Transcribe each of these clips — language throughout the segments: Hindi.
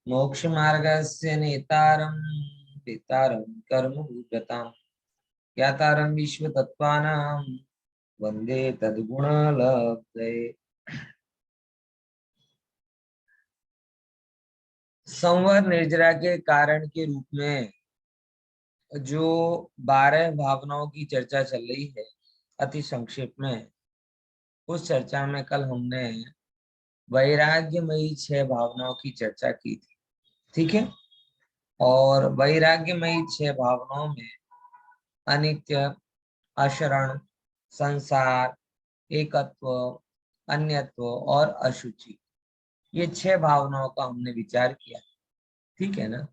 मोक्ष मार्गस्य नेतारं पितारं कर्म भूगताम् ज्ञातारं विश्वतत्त्वानां वंदे तद्गुणलब्धये। संवर निर्जरा के कारण के रूप में जो 12 भावनाओं की चर्चा चल रही है, अति संक्षेप में उस चर्चा में कल हमने वैराग्यमयी 6 भावनाओं की चर्चा की थी। ठीक है। और वैराग्यमयी 6 भावनाओं में अनित्य, अशरण, संसार, एकत्व, अन्यत्व और अशुचि, ये 6 भावनाओं का हमने विचार किया। ठीक है ना।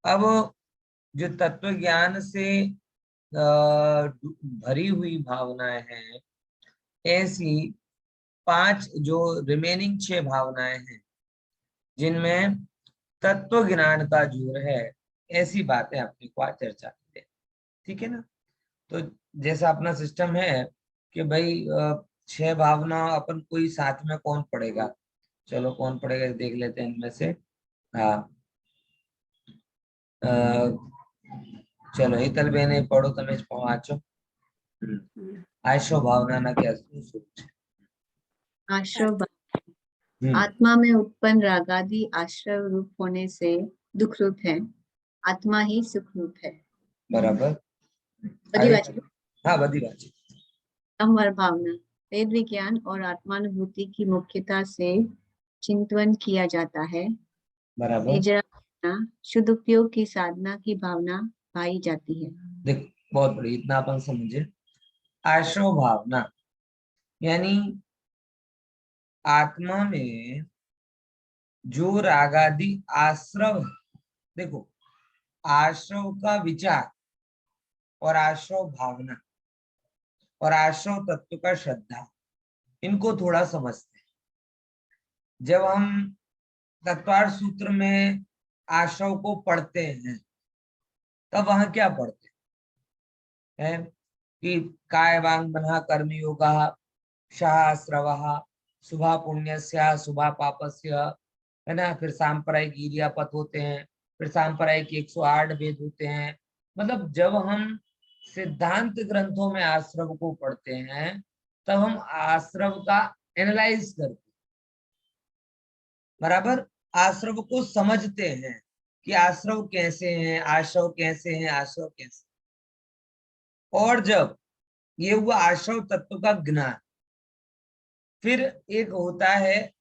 अब जो तत्व ज्ञान से भरी हुई भावनाएं हैं, ऐसी 5 जो रिमेनिंग 6 भावनाएं हैं जिनमें तत्व ज्ञान का जोर है, ऐसी बातें अपने को आज चर्चा करते हैं। ठीक है ना। तो जैसा अपना सिस्टम है कि भाई 6 भावना अपन कोई साथ में कौन पढ़ेगा, चलो कौन पढ़ेगा देख लेते हैं इनमें से। हाँ, चलो હિતલ બેને પढ़ो, તમે જ વાંચો। आशो भावना ना क्या શું છે? आश्रव आत्मा में उत्पन्न रागादि आश्रव रूप होने से दुख रूप है, आत्मा ही सुख रूप है। बराबर। बड़ी बात है। हाँ, बड़ी बात है। संवर भावना वेद विज्ञान और आत्मानुभूति की मुख्यता से चिंतन किया जाता है। बराबर। निर्जरा भावना शुद्ध उपयोग की साधना की भावना पाई जाती है। देख, बहुत बड़ी, इतना अपन समझे। आशो भावना यानी आत्मा में जो रागादि आश्रव है। देखो, आश्रव का विचार और आश्रव भावना और आश्रव तत्व का श्रद्धा, इनको थोड़ा समझते हैं। जब हम तत्वार्थ सूत्र में आश्रव को पढ़ते हैं, तब वहां क्या पढ़ते हैं कि काय वांग मनः कर्म योगा शास्त्रव शुभा पुण्यस्य शुभा पापस्य, है ना। फिर सांप्रदायिक गिरियापथ होते हैं, फिर सांप्रदायिक 108 वेद होते हैं। मतलब जब हम सिद्धांत ग्रंथों में आश्रव को पढ़ते हैं, तब हम आश्रव का एनालाइज करते हैं। बराबर। आश्रव को समझते हैं कि आश्रव कैसे हैं, आश्रव कैसे हैं, आश्रव कैसे। और जब ये हुआ आश्रव तत्व का ज्ञान, फिर एक होता है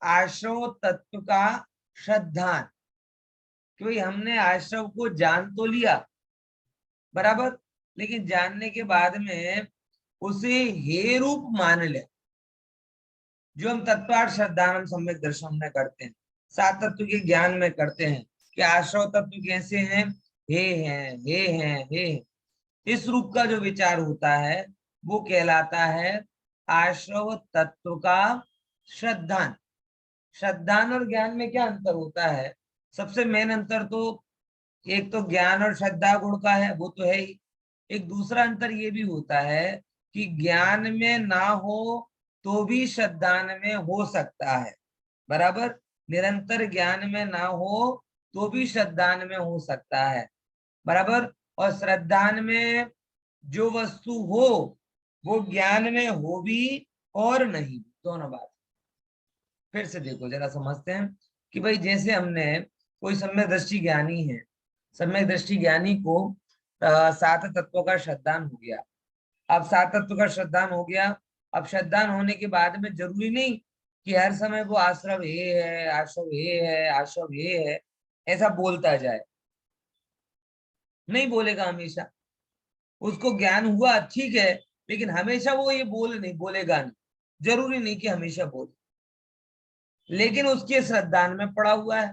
आश्रव तत्व का श्रद्धान, कि भाई हमने आश्रव को जान तो लिया, बराबर, लेकिन जानने के बाद में उसे हे रूप मान लिया। जो हम तत्वार्थ श्रद्धान सम्यक दर्शन में करते हैं, सात तत्व के ज्ञान में करते हैं कि आश्रव तत्व कैसे हैं, हे हैं, हे हैं, हे। इस रूप का जो विचार होता है वो कहलाता है आश्रव तत्व का श्रद्धान। श्रद्धान और ज्ञान में क्या अंतर होता है? सबसे मेन अंतर तो एक तो ज्ञान और श्रद्धा गुण का है, वो तो है ही। एक दूसरा अंतर ये भी होता है कि ज्ञान में ना हो तो भी श्रद्धान में हो सकता है। बराबर। निरंतर ज्ञान में ना हो तो भी श्रद्धान में हो सकता है। बराबर। और श्रद्धान में जो वस्तु हो वो ज्ञान में हो भी और नहीं, दोनों बात। फिर से देखो, जरा समझते हैं कि भाई जैसे हमने कोई सम्यक दृष्टि ज्ञानी है, सम्यक दृष्टि ज्ञानी को 7 तत्वों का श्रद्धान हो गया। अब 7 तत्व का श्रद्धान हो गया। अब श्रद्धान होने के बाद में जरूरी नहीं कि हर समय वो आश्रव ये है, आश्रव ये है, आश्रव ये है, ऐसा बोलता जाए। नहीं बोलेगा हमेशा। उसको ज्ञान हुआ, ठीक है, लेकिन हमेशा वो ये बोलेगा नहीं। जरूरी नहीं कि हमेशा बोले, लेकिन उसके श्रद्धान में पड़ा हुआ है।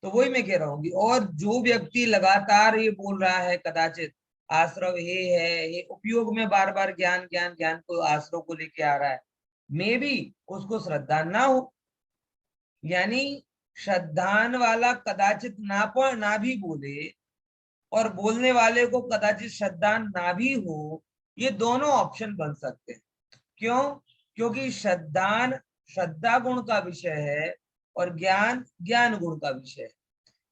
तो वही मैं कह रहा हूँ। और जो व्यक्ति लगातार ये बोल रहा है कदाचित आश्रव ये है, ये उपयोग में बार बार ज्ञान ज्ञान ज्ञान को आश्रव को लेके आ रहा है, मे भी उसको श्रद्धान ना हो। यानी श्रद्धान वाला कदाचित ना भी बोले और बोलने वाले को कदाचित श्रद्धान ना भी हो। ये दोनों ऑप्शन बन सकते हैं। क्यों? क्योंकि श्रद्धान श्रद्धा गुण का विषय है और ज्ञान ज्ञान गुण का विषय है।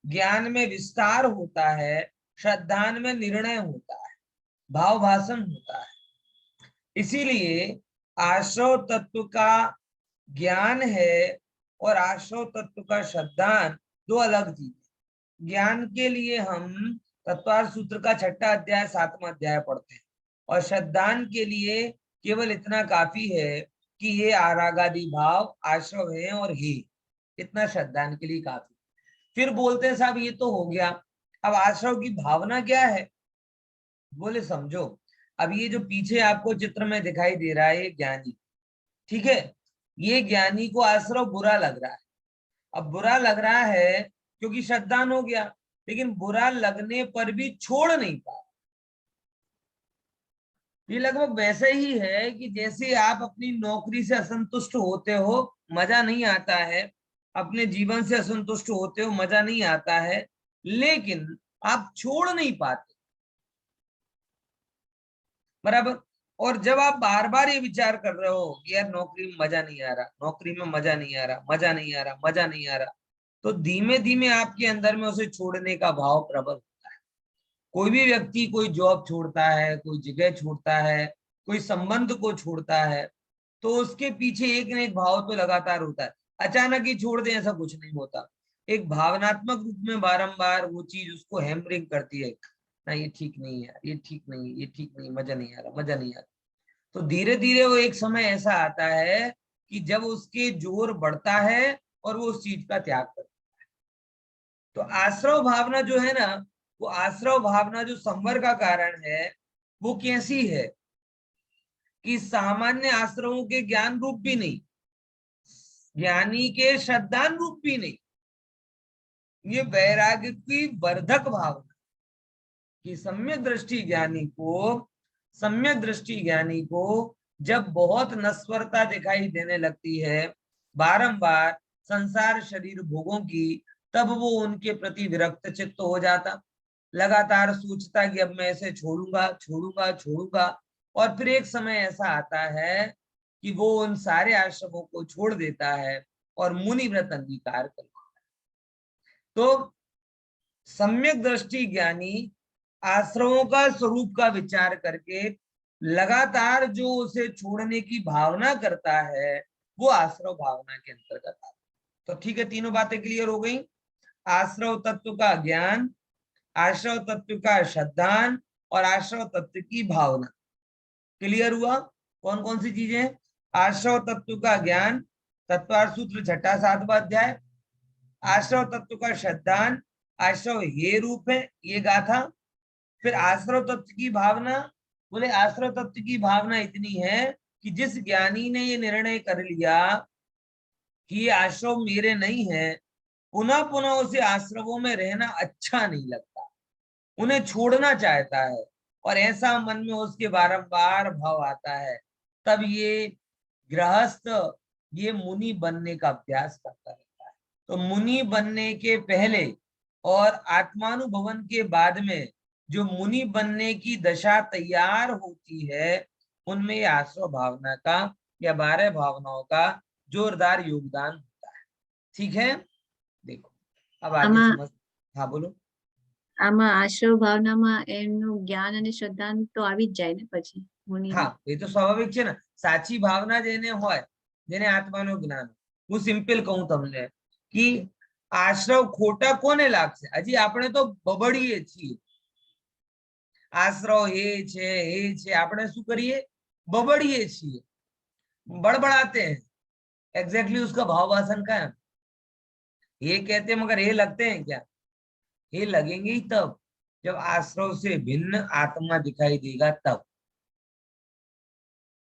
ज्ञान में विस्तार होता है, श्रद्धान में निर्णय होता है, भाव भाषण होता है। इसीलिए आश्रव तत्व का ज्ञान है और आश्रव तत्व का श्रद्धान दो अलग चीज है। ज्ञान के लिए हम तत्वार्थ सूत्र का 6वां अध्याय 7वां अध्याय पढ़ते हैं, और श्रद्धान के लिए केवल इतना काफी है कि ये आरागादि भाव आश्रव है और हे, इतना श्रद्धान के लिए काफी। फिर बोलते हैं साहब ये तो हो गया, अब आश्रव की भावना क्या है? बोले समझो, अब ये जो पीछे आपको चित्र में दिखाई दे रहा है ये ज्ञानी, ठीक है, ये ज्ञानी को आश्रव बुरा लग रहा है। अब बुरा लग रहा है क्योंकि श्रद्धान हो गया, लेकिन बुरा लगने पर भी छोड़ नहीं पा। ये लगभग वैसे ही है कि जैसे आप अपनी नौकरी से असंतुष्ट होते हो, मजा नहीं आता है, अपने जीवन से असंतुष्ट होते हो, मजा नहीं आता है, लेकिन आप छोड़ नहीं पाते, बराबर। और जब आप बार बार ये विचार कर रहे हो कि यार नौकरी में मजा नहीं आ रहा, नौकरी में मजा नहीं आ रहा, मजा नहीं आ रहा, मजा नहीं आ रहा, तो धीमे धीमे आपके अंदर में उसे छोड़ने का भाव प्रबल होता है। कोई भी व्यक्ति कोई जॉब छोड़ता है, कोई जगह छोड़ता है, कोई संबंध को छोड़ता है, तो उसके पीछे एक न एक भाव तो लगातार होता है। अचानक ही छोड़ दे ऐसा कुछ नहीं होता, एक भावनात्मक रूप में बारंबार वो चीज उसको हैम्परिंग करती है, ना ये ठीक नहीं है, ये ठीक नहीं, ये ठीक नहीं, मजा नहीं आ रहा, मजा नहीं आ रहा। तो धीरे धीरे वो एक समय ऐसा आता है कि जब उसके जोर बढ़ता है और वो उस चीज का त्याग करता है। तो आश्रव भावना जो है ना, वो आश्रव भावना जो संवर का कारण है, वो कैसी है कि सामान्य आश्रमों के ज्ञान रूप भी नहीं, ज्ञानी के श्रद्धान रूप भी नहीं, ये वैराग्य की वर्धक भावना कि सम्यक दृष्टि ज्ञानी को जब बहुत नश्वरता दिखाई देने लगती है, बारंबार संसार शरीर भोगों की, तब वो उनके प्रति विरक्त चित्त हो जाता, लगातार सोचता कि अब मैं इसे छोड़ूंगा छोड़ूंगा छोड़ूंगा, और फिर एक समय ऐसा आता है कि वो उन सारे आश्रमों को छोड़ देता है और मुनि व्रत अंगीकार करता है। तो सम्यक दृष्टि ज्ञानी आश्रमों का स्वरूप का विचार करके लगातार जो उसे छोड़ने की भावना करता है, वो आश्रव भावना के अंतर्गत आता है। तो ठीक है, तीनों बातें क्लियर हो गई। आश्रव तत्व का ज्ञान, आश्रव तत्व का श्रद्धान और आश्रव तत्व की भावना क्लियर हुआ। कौन कौन सी चीजें? आश्रव तत्व का ज्ञान, तत्वार्थ सूत्र 6वां 7वां अध्याय। आश्रव तत्व का श्रद्धान, आश्रव ये रूप है, ये गाथा। फिर आश्रव तत्व की भावना, बोले आश्रव तत्व की भावना इतनी है कि जिस ज्ञानी ने ये निर्णय कर लिया कि ये आश्रव मेरे नहीं है, पुनः पुनः उसे आश्रमों में रहना अच्छा नहीं लगता, उन्हें छोड़ना चाहता है, और ऐसा मन में उसके बारंबार भाव आता है, तब ये गृहस्थ ये मुनि बनने का अभ्यास करता रहता है। तो मुनि बनने के पहले और आत्मानुभवन के बाद में जो मुनि बनने की दशा तैयार होती है, उनमें ये आश्रव भावना का या 12 भावनाओं का जोरदार योगदान होता है। ठीक है, देखो अब आगे समझ। हाँ बोलो। આમાં આશ્રવ ભાવનામાં એમનું જ્ઞાન અને શ્રદ્ધા તો આવી જ જાય ને પછી મુનિ। હા, એ તો સ્વાભાવિક છે ને, સાચી ભાવના જેને હોય, જેને આત્માનું જ્ઞાન, હું સિમ્પલ કહું તમને कि आश्रव खोटा कोने लागશે? હજી આપણે તો બબડીએ છીએ, आश्रव हे छे આપણે શું કરીએ? બબડીએ છીએ, बड़बड़ाते हैं। एग्जैक्टली उसका भाव भाषण का है, ये कहते हैं मगर ये लगते हैं क्या? ये लगेंगे ही तब जब आश्रव से भिन्न आत्मा दिखाई देगा तब।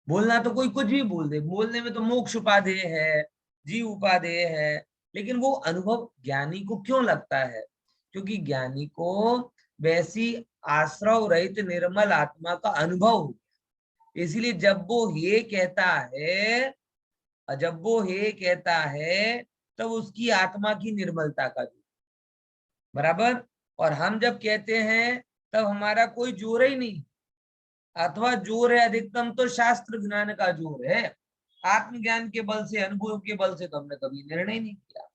बोलना तो कोई कुछ भी बोल दे, बोलने में तो मोक्ष उपादेय है, जीव उपादेय है, लेकिन वो अनुभव ज्ञानी को क्यों लगता है? क्योंकि ज्ञानी को वैसी आश्रव रहित निर्मल आत्मा का अनुभव हो, इसलिए जब वो ये कहता है, तब उसकी आत्मा की निर्मलता का जोर, बराबर। और हम जब कहते हैं तब हमारा कोई जोर ही नहीं, अथवा जोर है अधिकतम तो शास्त्र ज्ञान का जोर है, आत्मज्ञान के बल से, अनुभव के बल से तो हमने कभी निर्णय नहीं किया।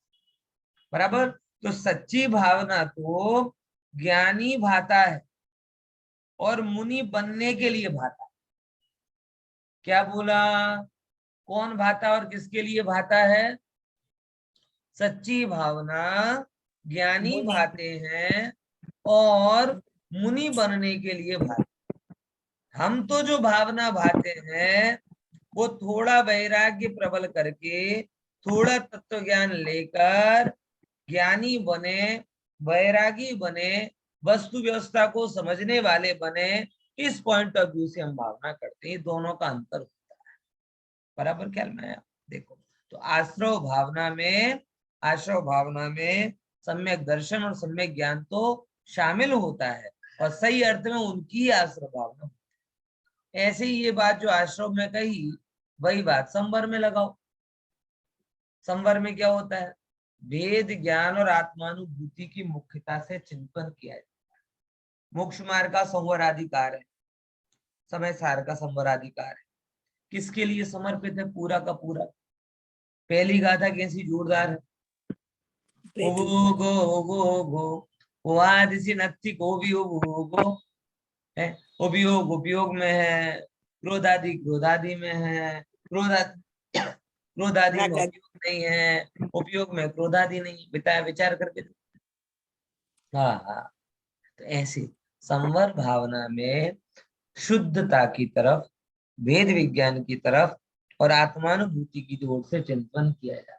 बराबर। तो सच्ची भावना तो ज्ञानी भाता है और मुनि बनने के लिए भाता है। क्या बोला? कौन भाता और किसके लिए भाता है? सच्ची भावना ज्ञानी भाते हैं और मुनि बनने के लिए भाते। हम तो जो भावना भाते हैं वो थोड़ा वैराग्य प्रबल करके, थोड़ा तत्व ज्ञान लेकर ज्ञानी बने, वैरागी बने, वस्तु व्यवस्था को समझने वाले बने, इस पॉइंट ऑफ व्यू से हम भावना करते हैं। दोनों का अंतर होता है। बराबर ख्याल में आया? देखो, तो आश्रव भावना में सम्यक दर्शन और सम्यक ज्ञान तो शामिल होता है, और सही अर्थ में उनकी आश्रव भावना। ऐसे ही ये बात जो आश्रम में कही, वही बात संवर में लगाओ। संवर में क्या होता है? वेद ज्ञान और आत्मानुभूति की मुख्यता से चिंतन किया जाता है। मोक्ष मार्ग का संवराधिकार है, समय सार का संवराधिकार है। किसके लिए समर्पित है? पूरा का पूरा। पहली गाथा कैसी जोरदार है? गो गो गो गो वो आदिसी नत्थी को भी गो है। उपयोग उपयोग में है, क्रोधादि क्रोधादि में है, क्रोधादि में उपयोग नहीं है, उपयोग में क्रोधादि नहीं। बताया, विचार करके। हाँ हाँ। तो ऐसे संवर भावना में शुद्धता की तरफ, वेद विज्ञान की तरफ और आत्मानुभूति की ओर से चिंतन किया जाता है।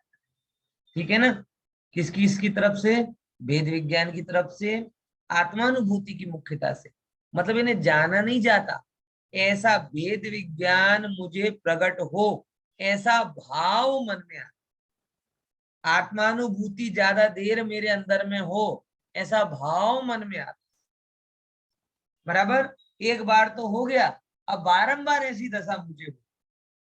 ठीक है ना? किसकी इसकी तरफ से? वेद विज्ञान की तरफ से, आत्मानुभूति की मुख्यता से। मतलब इन्हें जाना नहीं जाता, ऐसा वेद विज्ञान मुझे प्रकट हो, ऐसा भाव मन में आता। आत्मानुभूति ज्यादा देर मेरे अंदर में हो, ऐसा भाव मन में आता। बराबर। एक बार तो हो गया, अब बारंबार ऐसी दशा मुझे हो,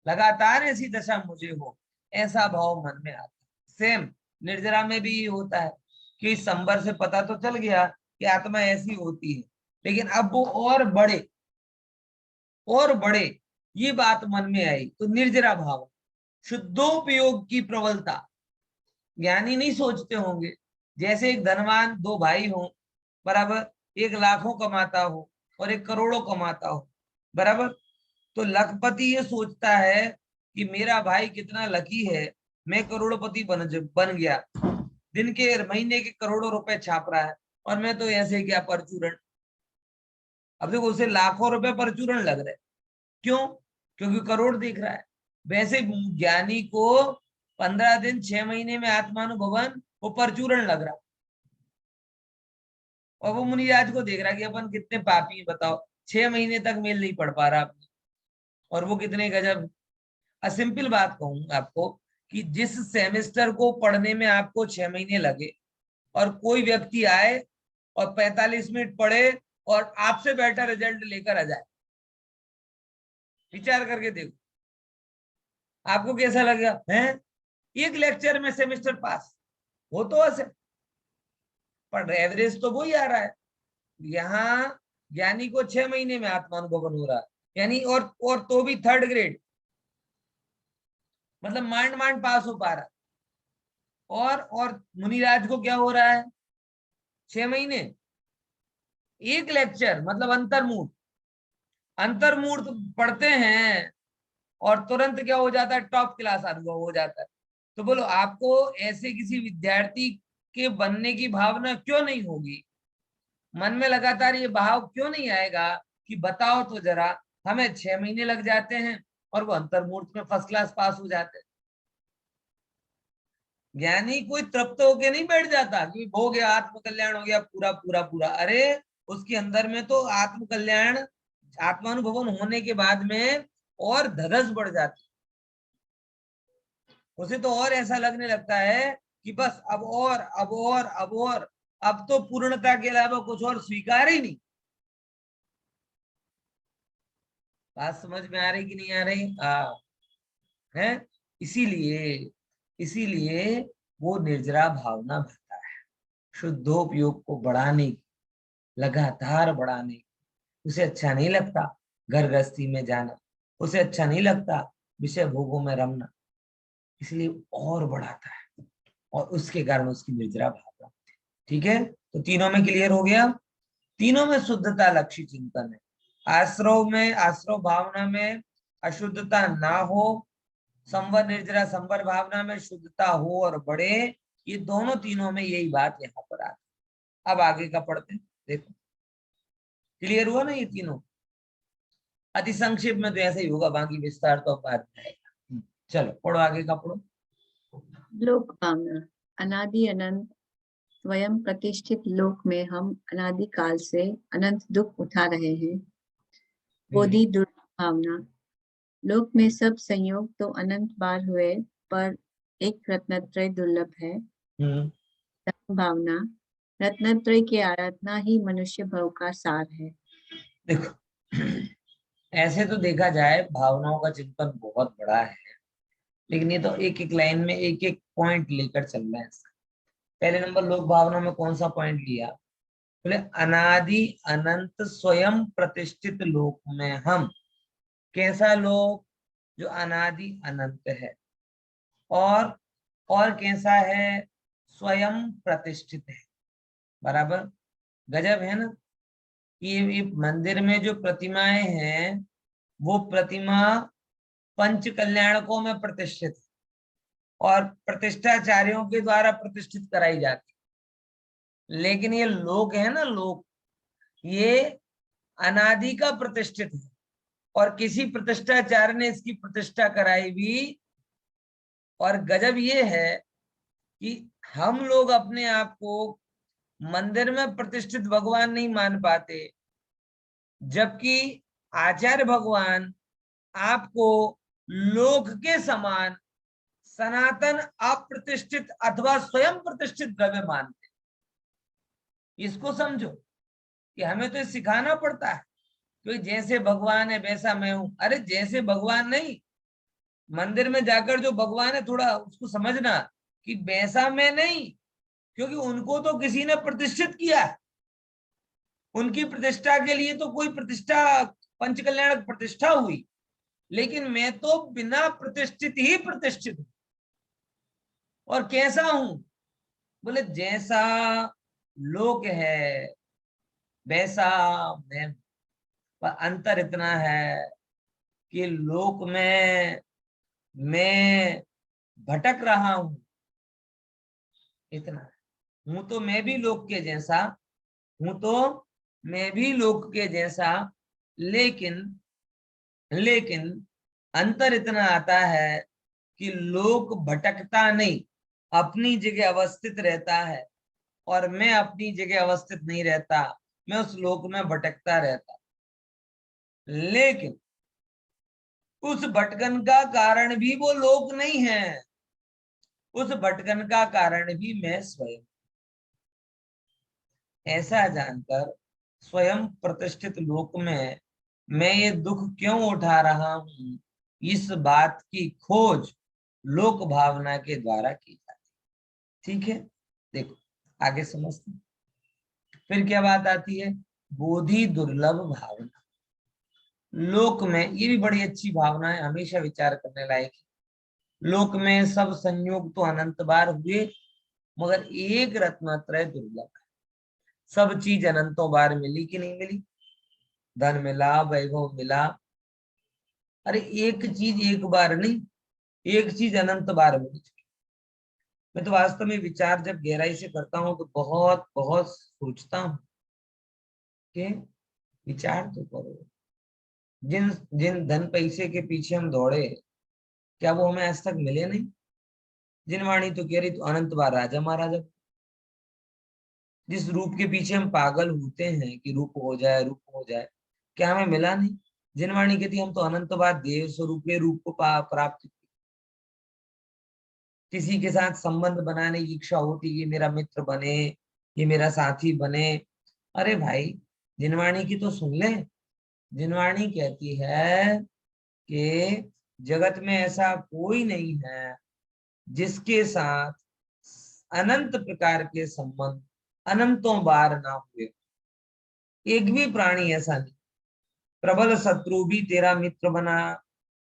लगातार ऐसी दशा मुझे हो, ऐसा भाव मन में आता। सेम निर्जरा में भी ये होता है कि इस संवर से पता तो चल गया कि आत्मा ऐसी होती है, लेकिन अब वो और बड़े ये बात मन में आई तो निर्जरा भाव, शुद्धोपयोग की प्रबलता। ज्ञानी नहीं सोचते होंगे, जैसे एक धनवान दो भाई हो, बराबर, एक लाखों कमाता हो और एक करोड़ों कमाता हो, बराबर। तो लखपति ये सोचता है कि मेरा भाई कितना लकी है, मैं करोड़पति बन गया, दिन के महीने के करोड़ों रुपए छाप रहा है, और मैं तो ऐसे क्या परचूरण। अब देखो, उसे लाखों रुपए परचूरण लग रहे। क्यों? क्योंकि करोड़ दिख रहा है। वैसे ज्ञानी को 15 दिन 6 महीने में आत्मानुभवन वो परचूरण लग रहा, और वो मुनिराज को देख रहा कि अपन कितने पापी हैं, बताओ 6 महीने तक मेल नहीं पढ़ पा रहा आपने, और वो कितने गजब। सिंपल बात कहूँ आपको कि जिस सेमेस्टर को पढ़ने में आपको 6 महीने लगे, और कोई व्यक्ति आए और 45 मिनट पढ़े और आपसे बेटर रिजल्ट लेकर आ जाए, विचार करके देखो आपको कैसा लगेगा? है एक लेक्चर में सेमेस्टर पास हो तो ऐसे, पर एवरेज तो वही आ रहा है। यहाँ ज्ञानी को 6 महीने में आत्मानुभवन हो रहा है, यानी और तो भी थर्ड ग्रेड, मतलब मांड मांड पास हो पा रहा। और मुनिराज को क्या हो रहा है? 6 महीने, एक लेक्चर, मतलब अंतर्मूर्त पढ़ते हैं और तुरंत क्या हो जाता है? टॉप क्लास अनुभव हो जाता है। तो बोलो, आपको ऐसे किसी विद्यार्थी के बनने की भावना क्यों नहीं होगी? मन में लगातार ये भाव क्यों नहीं आएगा कि बताओ तो जरा, हमें 6 महीने लग जाते हैं और वो अंतर्मूर्त में फर्स्ट क्लास पास हो जाते हैं। ज्ञानी कोई तृप्त होके नहीं बैठ जाता कि हो गया, आत्मकल्याण हो गया पूरा पूरा पूरा। अरे उसके अंदर में तो आत्मकल्याण, आत्मानुभवन होने के बाद में और धधस बढ़ जाती। उसे तो और ऐसा लगने लगता है कि बस अब तो पूर्णता के अलावा कुछ और स्वीकार ही नहीं। बात समझ में आ रही कि नहीं आ रही? है। इसीलिए इसीलिए वो निर्जरा भावना भरता है, शुद्धोपयोग को बढ़ाने की, लगातार बढ़ाने की। उसे अच्छा नहीं लगता घर गृहस्थी में जाना, उसे अच्छा नहीं लगता विषय भोगों में रमना, इसलिए और बढ़ाता है, और उसके कारण उसकी निर्जरा भावना। ठीक है, तो तीनों में क्लियर हो गया। तीनों में शुद्धता लक्ष्य चिंतन है। आश्रव भावना में अशुद्धता ना हो, संवर निर्जरा संवर भावना में शुद्धता हो और बढ़े। ये दोनों तीनों में यही बात यहाँ पर आती है। अब आगे का पढ़ते हैं, देखो क्लियर हुआ ना ये तीनों। अति संक्षेप में तो ऐसे ही होगा, बाकी विस्तार तो बाद में आएगा। चलो पढ़ो, आगे का पढ़ो। लोक भावना। अनादि अनंत स्वयं प्रतिष्ठित लोक में हम अनादि काल से अनंत दुख उठा रहे हैं। बोधि दुर्लभ भावना। लोक में सब संयोग तो अनंत बार हुए, पर एक रत्नत्रय दुर्लभ है। धर्म भावना। रत्नत्रय की आराधना ही मनुष्य भव का सार है। देखो ऐसे तो देखा जाए भावनाओं का चिंतन बहुत बड़ा है, लेकिन ये तो एक एक लाइन में एक एक पॉइंट लेकर चल रहा है। पहले नंबर लोक भावना में कौन सा पॉइंट लिया? बोले अनादि अनंत स्वयं प्रतिष्ठित लोक में हम। कैसा लोक? जो अनादि अनंत है और कैसा है? स्वयं प्रतिष्ठित है। बराबर, गजब है ना। ये मंदिर में जो प्रतिमाएं हैं वो प्रतिमा पंच कल्याणकों में प्रतिष्ठित है और प्रतिष्ठाचार्यों के द्वारा प्रतिष्ठित कराई जाती है। लेकिन ये लोक है ना, लोक, ये अनादि का प्रतिष्ठित है और किसी प्रतिष्ठाचार्य ने इसकी प्रतिष्ठा कराई भी। और गजब ये है कि हम लोग अपने आप को मंदिर में प्रतिष्ठित भगवान नहीं मान पाते, जबकि आचार्य भगवान आपको लोक के समान सनातन अप्रतिष्ठित अथवा स्वयं प्रतिष्ठित द्रव्य मानते। इसको समझो कि हमें तो सिखाना पड़ता है, क्योंकि जैसे भगवान है वैसा मैं हूं। अरे जैसे भगवान नहीं, मंदिर में जाकर जो भगवान है थोड़ा उसको समझना कि वैसा मैं नहीं, क्योंकि उनको तो किसी ने प्रतिष्ठित किया है। उनकी प्रतिष्ठा के लिए तो कोई प्रतिष्ठा, पंचकल्याण प्रतिष्ठा हुई, लेकिन मैं तो बिना प्रतिष्ठित ही प्रतिष्ठित हूं। और कैसा हूं? बोले जैसा लोक है वैसा मैं। पर अंतर इतना है कि लोक में मैं भटक रहा हूं, इतना। हूं तो मैं भी लोक के जैसा, हूं तो मैं भी लोक के जैसा, लेकिन लेकिन अंतर इतना आता है कि लोक भटकता नहीं, अपनी जगह अवस्थित रहता है, और मैं अपनी जगह अवस्थित नहीं रहता, मैं उस लोक में भटकता रहता। लेकिन उस भटकन का कारण भी वो लोक नहीं है, उस भटकन का कारण भी मैं स्वयं। ऐसा जानकर स्वयं प्रतिष्ठित लोक में मैं ये दुख क्यों उठा रहा हूं, इस बात की खोज लोक भावना के द्वारा की जाती। ठीक है, देखो आगे समझते हैं। फिर क्या बात आती है? बोधि दुर्लभ भावना। लोक में, ये भी बड़ी अच्छी भावना है, हमेशा विचार करने लायक है। लोक में सब संयोग तो अनंत बार हुए, मगर एक रत्नत्रय दुर्लभ है। सब चीज अनंतों बार मिली कि नहीं मिली? धन मिला, वैभव मिला, अरे एक चीज एक बार नहीं, एक चीज अनंत बार मिली। मैं तो वास्तव में विचार जब गहराई से करता हूँ तो बहुत बहुत सोचता हूँ कि विचार तो करो, जिन जिन धन पैसे के पीछे हम दौड़े, क्या वो हमें आज तक मिले नहीं? जिनवाणी तो कह रही तो अनंत बार राजा महाराजा। जिस रूप के पीछे हम पागल होते हैं कि रूप हो जाए, रूप हो जाए, क्या हमें मिला नहीं? जिनवाणी कहती हम तो अनंत बार देव स्वरूप के रूप को प्राप्त। किसी के साथ संबंध बनाने की इच्छा होती, ये मेरा मित्र बने, ये मेरा साथी बने। अरे भाई, जिनवाणी की तो सुन ले। जिनवाणी कहती है कि जगत में ऐसा कोई नहीं है जिसके साथ अनंत प्रकार के संबंध अनंतों बार ना हुए। एक भी प्राणी ऐसा नहीं। प्रबल शत्रु भी तेरा मित्र बना,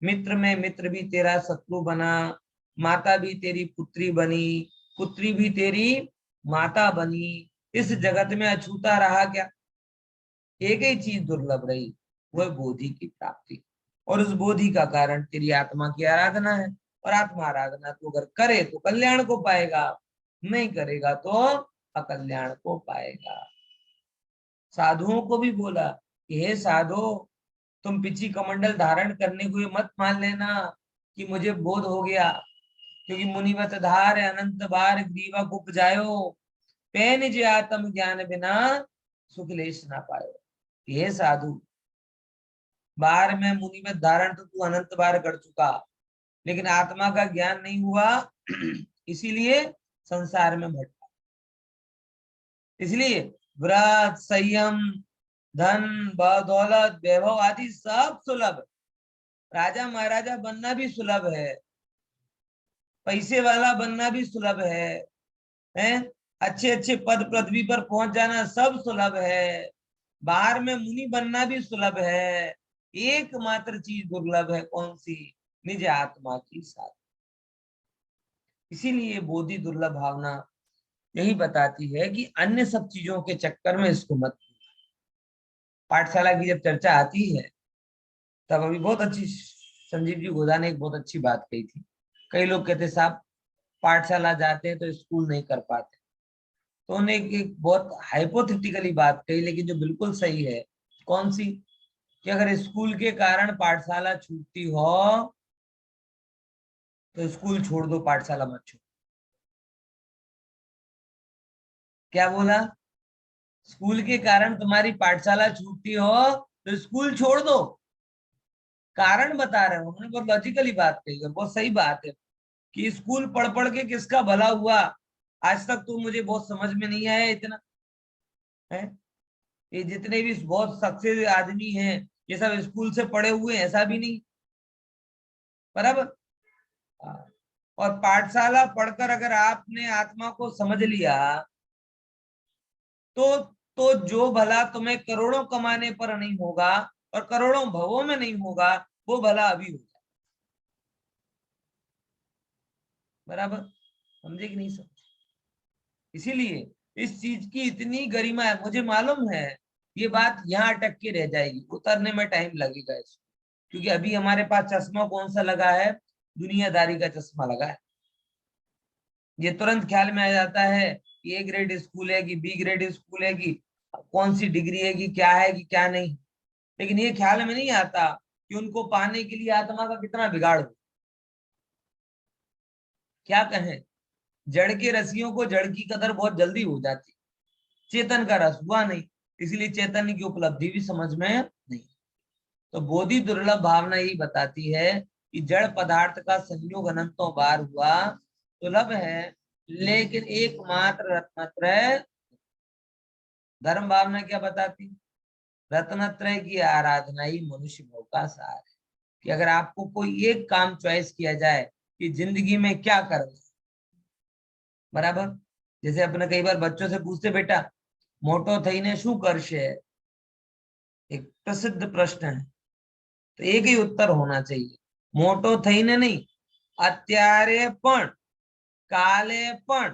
मित्र में मित्र भी तेरा शत्रु बना, माता भी तेरी पुत्री बनी, पुत्री भी तेरी माता बनी। इस जगत में अछूता रहा क्या? एक ही चीज दुर्लभ रही, वह बोधि की प्राप्ति। और उस बोधि का कारण तेरी आत्मा की आराधना है। और आत्मा आराधना तो अगर करे तो कल्याण को पाएगा, नहीं करेगा तो अकल्याण को पाएगा। साधुओं को भी बोला कि हे साधो, तुम पिछी कमंडल धारण करने को ये मत मान लेना कि मुझे बोध हो गया, क्योंकि मुनिवत धार अनंत बार ग्रीवा कुप जायो, पे निज आत्म ज्ञान बिना सुख लेश ना पायो। हे साधु, बार में मुनिवत धारण तो तू अनंत बार कर चुका, लेकिन आत्मा का ज्ञान नहीं हुआ, इसीलिए संसार में भटका। इसलिए व्रत, संयम, धन, दौलत, वैभव आदि सब सुलभ। राजा महाराजा बनना भी सुलभ है, पैसे वाला बनना भी सुलभ है? अच्छे अच्छे पद पदवी पर पहुंच जाना सब सुलभ है। बाहर में मुनि बनना भी सुलभ है। एकमात्र चीज दुर्लभ है, कौन सी? निज आत्मा की साथ। इसीलिए बोधि दुर्लभ भावना यही बताती है कि अन्य सब चीजों के चक्कर में इसको मत। पाठशाला की जब चर्चा आती है तब अभी बहुत अच्छी संजीव जी गोदा ने एक बहुत अच्छी बात कही थी। कई लोग कहते साहब पाठशाला जाते हैं तो स्कूल नहीं कर पाते, तो उन्होंने एक बहुत हाइपोथेटिकली बात कही, लेकिन जो बिल्कुल सही है। कौन सी? कि अगर स्कूल के कारण पाठशाला छूटती हो तो स्कूल छोड़ दो, पाठशाला मत छोड़ो। क्या बोला? स्कूल के कारण तुम्हारी पाठशाला छूटती हो तो स्कूल छोड़ दो। कारण बता रहे हो, उन्होंने बहुत लॉजिकली बात कही और बहुत सही बात है कि स्कूल पढ़ पढ़ के किसका भला हुआ आज तक तो मुझे बहुत समझ में नहीं आया इतना है। ये जितने भी बहुत सक्सेस आदमी हैं ये सब स्कूल से पढ़े हुए हैं, ऐसा भी नहीं। बराबर। हाँ। और पाठशाला पढ़कर अगर आपने आत्मा को समझ लिया तो जो भला तुम्हें करोड़ों कमाने पर नहीं होगा और करोड़ों भवों में नहीं होगा, वो भला अभी होगा। बराबर। समझे कि नहीं समझे? इसीलिए इस चीज की इतनी गरिमा है। मुझे मालूम है ये बात यहाँ अटक के रह जाएगी, उतरने में टाइम लगेगा इसको, क्योंकि अभी हमारे पास चश्मा कौन सा लगा है? दुनियादारी का चश्मा लगा है। ये तुरंत ख्याल में आ जाता है कि ए ग्रेड स्कूल है कि बी ग्रेड स्कूल है कि कौन सी डिग्री है कि क्या है कि क्या नहीं। लेकिन ये ख्याल में नहीं आता कि उनको पाने के लिए आत्मा का कितना बिगाड़ हो। क्या कहें, जड़ के रसियों को जड़ की कदर बहुत जल्दी हो जाती, चेतन का रस हुआ नहीं, इसलिए चैतन्य की उपलब्धि भी समझ में नहीं। तो बोधि दुर्लभ भावना यही बताती है कि जड़ पदार्थ का संयोग अनंतों बार हुआ सुलभ है, लेकिन एकमात्र रत्नत्रय। धर्म भावना क्या बताती? रत्नत्रय की आराधना ही मनुष्य मोह का सार है। कि अगर आपको कोई एक काम चॉइस किया जाए कि जिंदगी में क्या करना, बराबर। जैसे अपने कई बार बच्चों से पूछते, बेटा मोटो थईने शू करशे? एक प्रसिद्ध प्रश्न है, तो एक ही उत्तर होना चाहिए, मोटो थईने नहीं, અત્યારે પણ, કાલે પણ,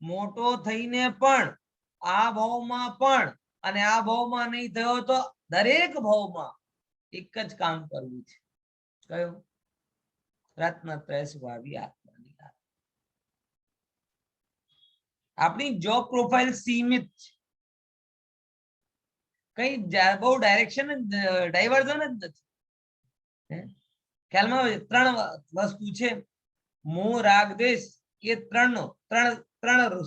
મોટો થઈને પણ, આ ભાવમાં પણ, અને આ ભાવમાં નહીં થયો તો દરેક ભાવમાં એક જ કામ કરવું છે. કયું? રત્નત્રય સ્વભાવી આત્માની. આપણી જોબ પ્રોફાઇલ સીમિત છે, કઈ બહુ ડાયરેક્શન ડાયવર્ઝન જ નથી. ખ્યાલમાં આવે? ત્રણ વસ્તુ છે, મોહ, રાગ, દ્વેષ. એ ત્રણ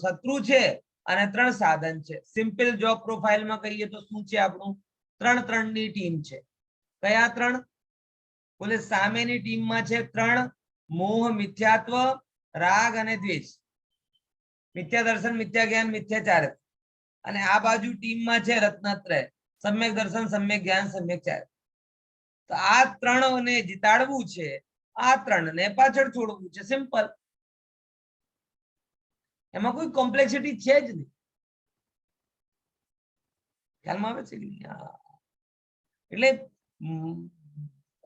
શત્રુ છે અને ત્રણ સાધન છે. સિમ્પલ જોબ પ્રોફાઇલમાં કહીએ તો શું છે આપણું? ત્રણની ટીમ છે. કયા ત્રણ? બોલે સામેની ટીમમાં છે ત્રણ, મોહ, મિથ્યાત્વ, રાગ અને દ્વેષ. મિથ્યા દર્શન, મિથ્યા જ્ઞાન, મિથ્યાચાર. અને આ બાજુ ટીમમાં છે રત્નત્રય, સમ્યક દર્શન, સમ્યક જ્ઞાન, સમ્યક ચાર. તો આ ત્રણને જીતાડવું છે, આ ત્રણને પાછળ છોડવું છે. સિમ્પલ. એમાં કોઈ કોમ્પ્લેક્સિટી છે જ નહીં. ખ્યાલમાં આવે છે કે નહીં? એટલે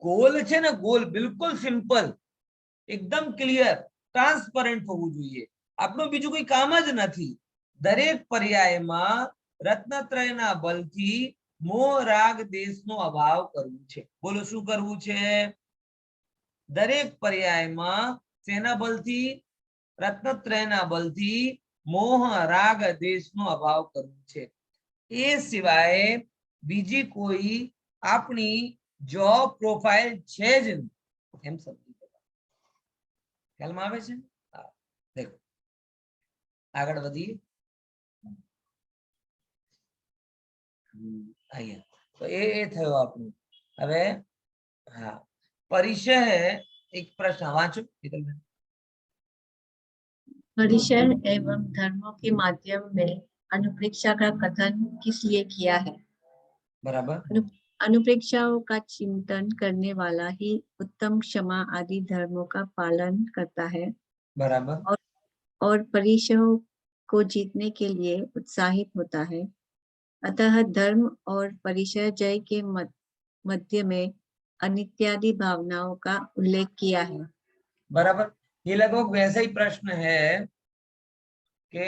ગોલ છે ને, ગોલ બિલકુલ સિમ્પલ, એકદમ ક્લિયર, ટ્રાન્સપરન્ટ હોવું જોઈએ. આપણું બીજું કોઈ કામ જ નથી. દરેક પર્યાયમાં રત્નત્રયના બલથી મોહ રાગ દેશનો અભાવ કરવું છે. બોલો શું કરવું છે? દરેક પર્યાયમાં શેના બલથી? રત્નત્રયના બલથી મોહ રાગ દેશનો અભાવ કરવું છે. એ સિવાય બીજી કોઈ આપણી જોબ પ્રોફાઇલ છે જ નહીં, એમ સમજી લેવાનું. ખ્યાલમાં આવે છે? હા, દેખો આગળ વધીએ. અહીંયા તો એ થયો આપણું. હવે हाँ परिचय है, एक प्रश्न वाचो शीतलबेन। परिचय एवं धर्मों के माध्यम में अनुप्रेक्षा का कथन किस लिए किया है? बराबर। अनुप्रेक्षाओं का चिंतन करने वाला ही उत्तम क्षमा आदि धर्मों का पालन करता है। बराबर। और परिचयों को जीतने के लिए उत्साहित होता है। अतः धर्म और परिचय जय के मध्य में अनित्यादि भावनाओं का उल्लेख किया है। बराबर। ये लगभग वैसा ही प्रश्न है कि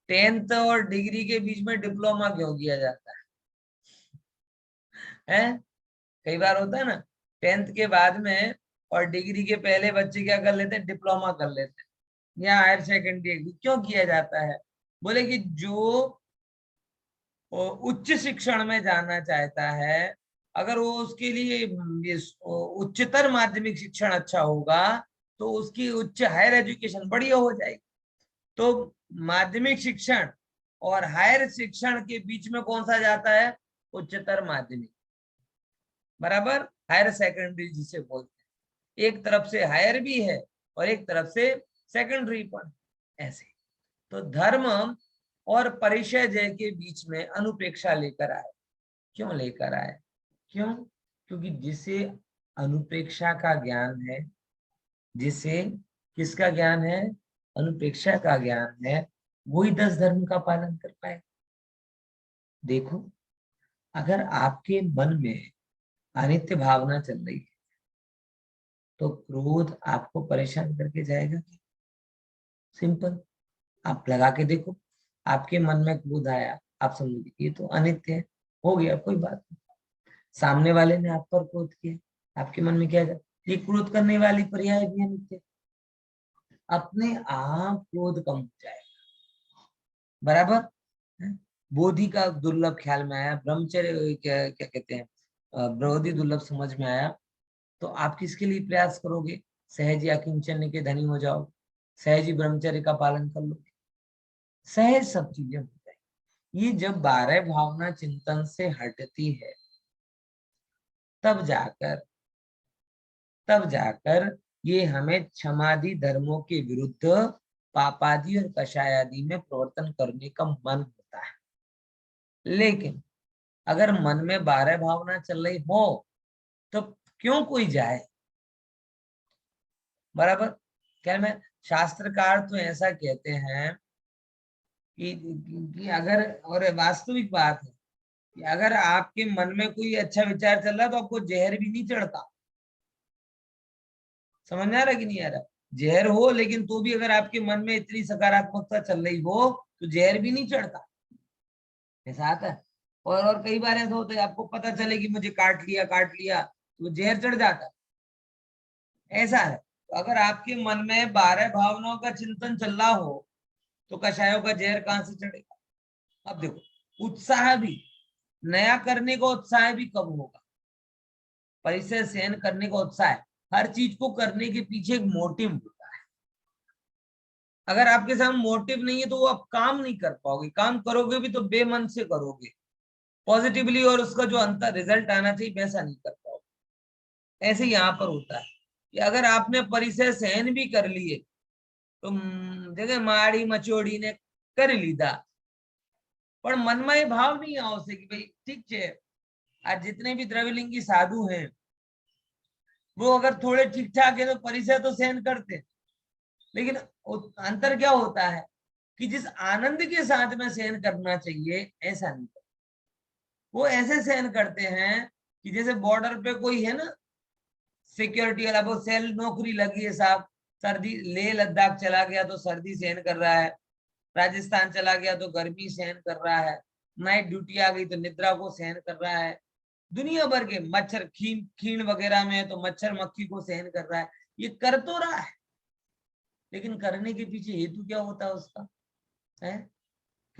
10th और डिग्री के बीच में डिप्लोमा क्यों किया जाता है? कई बार होता है ना, 10th के बाद में और डिग्री के पहले बच्चे क्या कर लेते हैं? डिप्लोमा कर लेते हैं या हायर सेकेंडरी। क्यों किया जाता है? बोले कि जो उच्च शिक्षण में जाना चाहता है, अगर वो उसके लिए उच्चतर माध्यमिक शिक्षण अच्छा होगा तो उसकी उच्च हायर एजुकेशन बढ़िया हो जाएगी। तो माध्यमिक शिक्षण और हायर शिक्षण के बीच में कौन सा जाता है? उच्चतर माध्यमिक, बराबर, हायर सेकेंडरी जिसे बोलते हैं। एक तरफ से हायर भी है और एक तरफ से सेकेंडरी पर, ऐसे। तो धर्म और परिचय जय के बीच में अनुप्रेक्षा लेकर आए। क्यों लेकर आए? क्यों? क्योंकि जिसे अनुप्रेक्षा का ज्ञान है, जिसे किसका ज्ञान है? अनुप्रेक्षा का ज्ञान है, वही 10 धर्म का पालन कर पाए। देखो, अगर आपके मन में अनित्य भावना चल रही है तो क्रोध आपको परेशान करके जाएगा क्या? सिंपल, आप लगा के देखो, आपके मन में क्रोध आया, आप समझिए ये तो अनित्य है, हो गया, कोई बात नहीं। सामने वाले ने आप पर क्रोध किया, आपके मन में क्या जाए? ये क्रोध करने वाली पर्याय भी अनित्य, अपने आप क्रोध कम हो जाएगा। बराबर। बोधि का दुर्लभ ख्याल में आया, ब्रह्मचर्य क्या क्या कहते हैं, बोधि दुर्लभ समझ में आया, तो आप किसके लिए प्रयास करोगे? सहज या किंचन के धनी हो जाओ, सहज ही ब्रह्मचर्य का पालन कर लो, सहज सब चीजें हो जाएगी। ये जब 12 भावना चिंतन से हटती है तब जाकर ये हमें क्षमादि धर्मों के विरुद्ध पापादि और कषायादि में प्रवर्तन करने का मन होता है। लेकिन अगर मन में 12 भावना चल रही हो तो क्यों कोई जाए? बराबर। क्या मैं शास्त्रकार तो ऐसा कहते हैं कि अगर, और वास्तविक बात है कि अगर आपके मन में कोई अच्छा विचार चल रहा है तो आपको जहर भी नहीं चढ़ता। समझ में आ रहा कि नहीं आ रहा? जहर हो लेकिन तो भी अगर आपके मन में इतनी सकारात्मकता चल रही हो तो जहर भी नहीं चढ़ता। ऐसा आता है। और कई बार ऐसा होता है, आपको पता चले कि मुझे काट लिया तो जहर चढ़ जाता है। ऐसा है। तो अगर आपके मन में 12 भावनाओं का चिंतन चल रहा हो तो कषायों का जहर कहां से चढ़ेगा? अब देखो, उत्साह भी, नया करने का उत्साह भी कब होगा? परिचय सहन करने का उत्साह, हर चीज को करने के पीछे एक मोटिव होता है। अगर आपके सामने मोटिव नहीं है तो वो आप काम नहीं कर पाओगे। काम करोगे भी तो बेमन से करोगे, पॉजिटिवली, और उसका जो अंतर रिजल्ट आना चाहिए वैसा नहीं कर पाओगे। ऐसे यहाँ पर होता है कि अगर आपने परिचय सहन भी कर लिए तो जगह माड़ी मचोड़ी ने कर लीधा, पर मन में ये भाव नहीं आवश्यक कि भाई ठीक है, आज जितने भी द्रव्यलिंगी साधु हैं वो अगर थोड़े ठीक ठाक है तो परिचय तो सहन करते, लेकिन अंतर क्या होता है कि जिस आनंद के साथ में सहन करना चाहिए ऐसा नहीं करते। वो ऐसे सहन करते हैं कि जैसे बॉर्डर पे कोई है ना, सिक्योरिटी वाला, वो सेल नौकरी लगी है साहब, सर्दी, लेह लद्दाख चला गया तो सर्दी सहन कर रहा है, राजस्थान चला गया तो गर्मी सहन कर रहा है, नाइट ड्यूटी आ गई तो निद्रा को सहन कर रहा है, दुनिया भर के मच्छर, खीन वगैरह में है तो मच्छर मक्खी को सहन कर रहा है। ये कर तो रहा है, लेकिन करने के पीछे हेतु क्या होता है उसका, है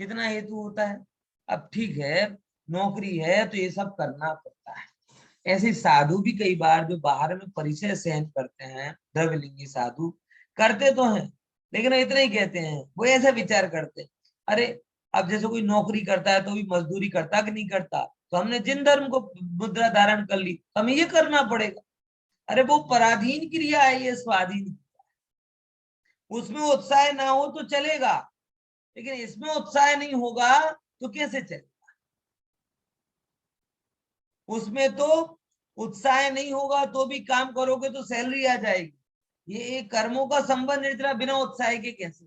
कितना हेतु होता है। अब ठीक है, नौकरी है तो ये सब करना पड़ता है। ऐसे साधु भी कई बार जो बाहर में परिचय सहन करते हैं, द्रव्यलिंगी साधु करते तो हैं, लेकिन इतना ही कहते हैं, वो ऐसा विचार करते हैं, अरे अब जैसे कोई नौकरी करता है तो भी मजदूरी करता कि नहीं करता, तो हमने जिन धर्म को मुद्रा धारण कर ली तो हमें ये करना पड़ेगा। अरे वो पराधीन क्रिया है, ये स्वाधीन, उसमें उत्साह ना हो तो चलेगा, लेकिन इसमें उत्साह नहीं होगा तो कैसे चलेगा। उसमें तो उत्साह नहीं होगा तो भी काम करोगे तो सैलरी आ जाएगी। ये कर्मों का संबंध इतना बिना उत्साह के कैसे।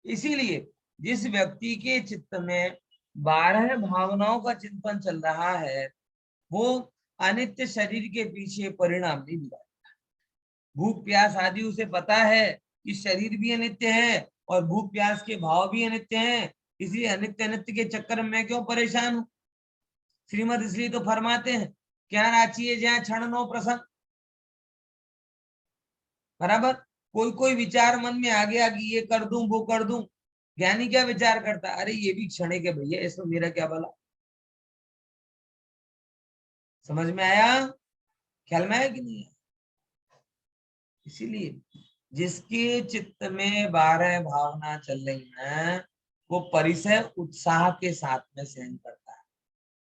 इसीलिए जिस व्यक्ति के चित्त में 12 भावनाओं का चिंतन चल रहा है, वो अनित्य शरीर के पीछे परिणाम नहीं दिलाएगा। भूख प्यास आदि उसे पता है कि शरीर भी अनित्य है और भूख प्यास के भाव भी अनित्य हैं, इसलिए अनित्य अनित्य के चक्कर में मैं क्यों परेशान हूं। श्रीमद इसलिए तो फरमाते हैं, क्या राची है जहाँ क्षण नो प्रसन्न। बराबर, कोई कोई विचार मन में आ गया कि ये कर दूं वो कर दूं, ज्ञानी क्या विचार करता, अरे ये भी क्षण के भैया, इसमें मेरा क्या भला। समझ में आया, ख्याल में आया कि नहीं। इसीलिए जिसके चित्त में 12 भावना चल रही है, वो परिसय उत्साह के साथ में सहन करता है,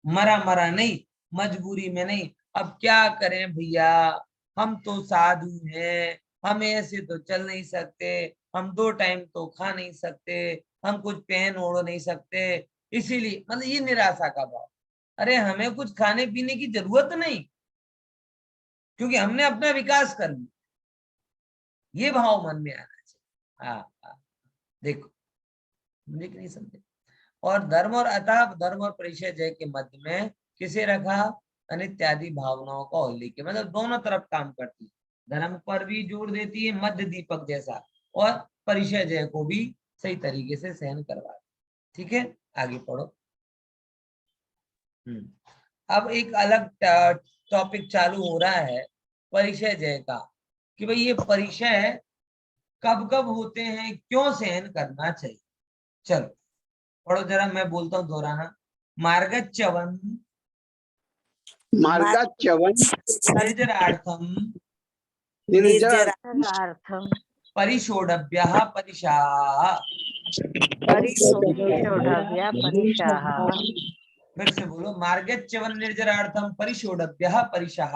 मरा मरा नहीं, मजबूरी में नहीं। अब क्या करें भैया, हम तो साधु हैं, हम ऐसे तो चल नहीं सकते, हम 2 टाइम तो खा नहीं सकते, हम कुछ पहन ओढ़ नहीं सकते, इसीलिए मतलब ये निराशा का भाव। अरे हमें कुछ खाने पीने की जरूरत नहीं, क्योंकि हमने अपना विकास कर लिया, ये भाव मन में आना चाहिए। हाँ, देखो मुझे नहीं समझे। और धर्म और अतः धर्म और परिचय जय के मध्य में किसे रखा, अनित्यादि भावनाओं का उल्लेख, मतलब दोनों तरफ काम करती है, धर्म पर भी जोर देती है मध्य दीपक जैसा, और परिचय जय को भी सही तरीके से सहन करवा। ठीक है, आगे पढ़ो। अब एक अलग टॉपिक चालू हो रहा है परिचय जय का, कि भाई ये परिचय कब कब होते हैं, क्यों सहन करना चाहिए। चलो पढ़ो जरा, मैं बोलता हूँ दोहराना। मार्गच्यवन निर्जरार्थम निर्जरार्थम परिषोडभ्यः परिशाः। परिशोढव्या परिशाः। फिर से बोलो, मार्गच्यवन निर्जरार्थम परिषोडभ्यः परिशाः।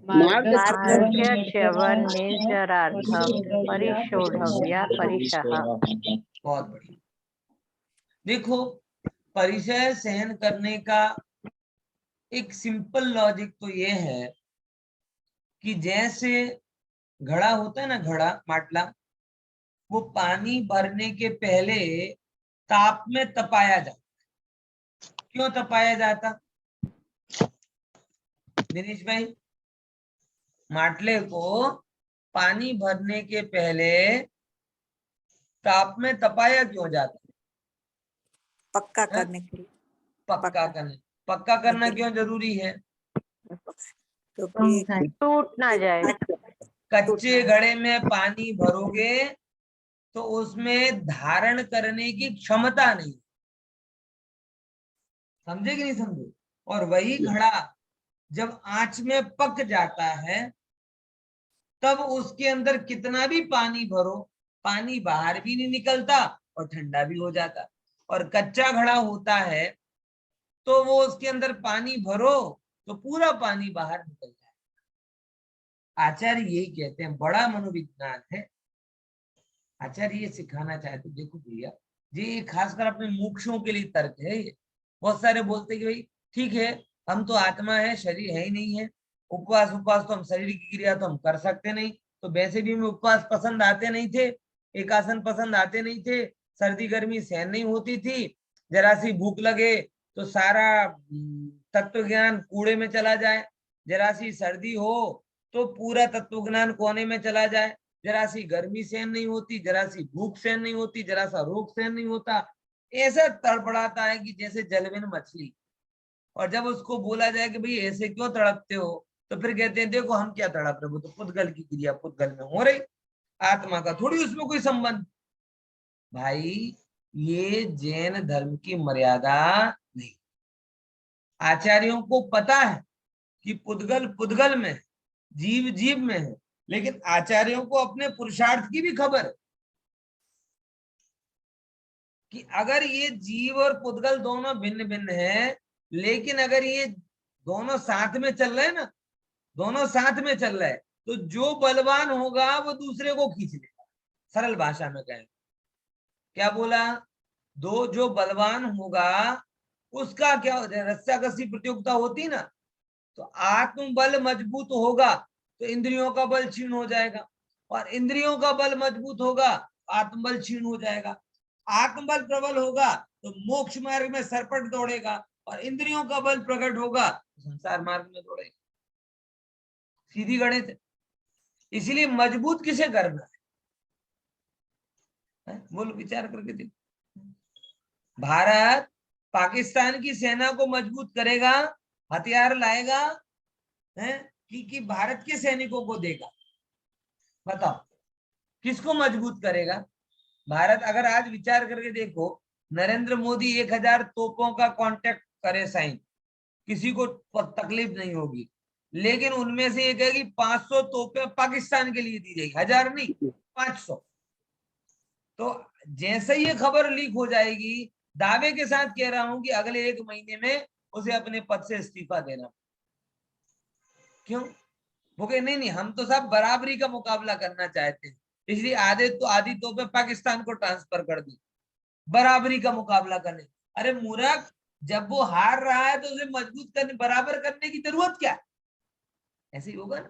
मार्गच्यवन निर्जरार्थम परिशोढव्या परिशाः। बहुत बढ़िया। देखो, परिचय सहन करने का एक सिंपल लॉजिक तो ये है कि जैसे घड़ा होता है ना, घड़ा माटला, वो पानी भरने के पहले ताप में तपाया जाता। क्यों तपाया जाता दिनेश भाई? माटले को पानी भरने के पहले ताप में तपाया क्यों जाता? पक्का करने के लिए। पक्का करना क्यों जरूरी है? टूट ना जाए। कच्चे घड़े में पानी भरोगे तो उसमें धारण करने की क्षमता नहीं, समझे कि नहीं समझे। और वही घड़ा जब आंच में पक जाता है, तब उसके अंदर कितना भी पानी भरो, पानी बाहर भी नहीं निकलता और ठंडा भी हो जाता। और कच्चा घड़ा होता है तो वो उसके अंदर पानी भरो तो पूरा पानी बाहर निकल जाए। आचार्य यही कहते हैं, बड़ा मनोविज्ञान है। आचार्य ये सिखाना चाहते, देखो भैया जी, खासकर अपने मोक्षों के लिए तर्क है ये। बहुत सारे बोलते कि भाई ठीक है, हम तो आत्मा है, शरीर है ही नहीं है, उपवास तो हम शरीर की क्रिया तो हम कर सकते नहीं, तो वैसे भी हमें उपवास पसंद आते नहीं थे, एकासन पसंद आते नहीं थे, सर्दी गर्मी सहन नहीं होती थी, जरा सी भूख लगे तो सारा तत्व ज्ञान कूड़े में चला जाए, जरा सी सर्दी हो तो पूरा तत्व ज्ञान कोने में चला जाए। जरा सी गर्मी सहन नहीं होती, जरा सी भूख सहन नहीं होती, जरा सा रोग सहन नहीं होता, ऐसा तड़पड़ाता है कि जैसे जलविन मछली। और जब उसको बोला जाए कि भाई ऐसे क्यों तड़पते हो, तो फिर कहते हैं देखो हम क्या तड़प रहे, वो तो पुद्गल की क्रिया पुद्गल में हो रही, आत्मा का थोड़ी उसमें कोई संबंध। भाई ये जैन धर्म की मर्यादा नहीं। आचार्यों को पता है कि पुद्गल पुद्गल में है, जीव जीव में है, लेकिन आचार्यों को अपने पुरुषार्थ की भी खबर है कि अगर ये जीव और पुद्गल दोनों भिन्न भिन्न है, लेकिन अगर ये दोनों साथ में चल रहे हैं ना, दोनों साथ में चल रहे हैं, तो जो बलवान होगा वो दूसरे को खींच लेगा। सरल भाषा में कहें, क्या बोला, दो जो बलवान होगा उसका क्या हो जाए, रस्साकसी प्रतियोगिता होती ना, तो आत्मबल मजबूत होगा तो इंद्रियों का बल क्षीण हो जाएगा, और इंद्रियों का बल मजबूत होगा आत्मबल क्षीण हो जाएगा। आत्मबल प्रबल होगा तो मोक्ष मार्ग में सरपट दौड़ेगा, और इंद्रियों का बल प्रकट होगा तो संसार मार्ग में दौड़ेगा। सीधी गणित है। इसलिए मजबूत किसे करना है? बोलो, विचार करके देखो। भारत पाकिस्तान की सेना को मजबूत करेगा, हथियार लाएगा है कि भारत के सैनिकों को देगा? बताओ किसको मजबूत करेगा? भारत अगर आज विचार करके देखो, नरेंद्र मोदी 1000 तोपों का कॉन्ट्रैक्ट करे साइन, किसी को तकलीफ नहीं होगी, लेकिन उनमें से एक है कि 500 तोपें पाकिस्तान के लिए दी जाएगी, 1000 नहीं 500। तो जैसे ही ये खबर लीक हो जाएगी, दावे के साथ कह रहा हूं कि अगले 1 महीने में उसे अपने पद से इस्तीफा देना। क्यों? वो कहे नहीं नहीं, हम तो सब बराबरी का मुकाबला करना चाहते हैं, इसलिए आधी तोपें पाकिस्तान को ट्रांसफर कर दी, बराबरी का मुकाबला करने। अरे मूर्ख, जब वो हार रहा है तो उसे मजबूत करने, बराबर करने की जरूरत क्या है? ऐसे ही होगा ना।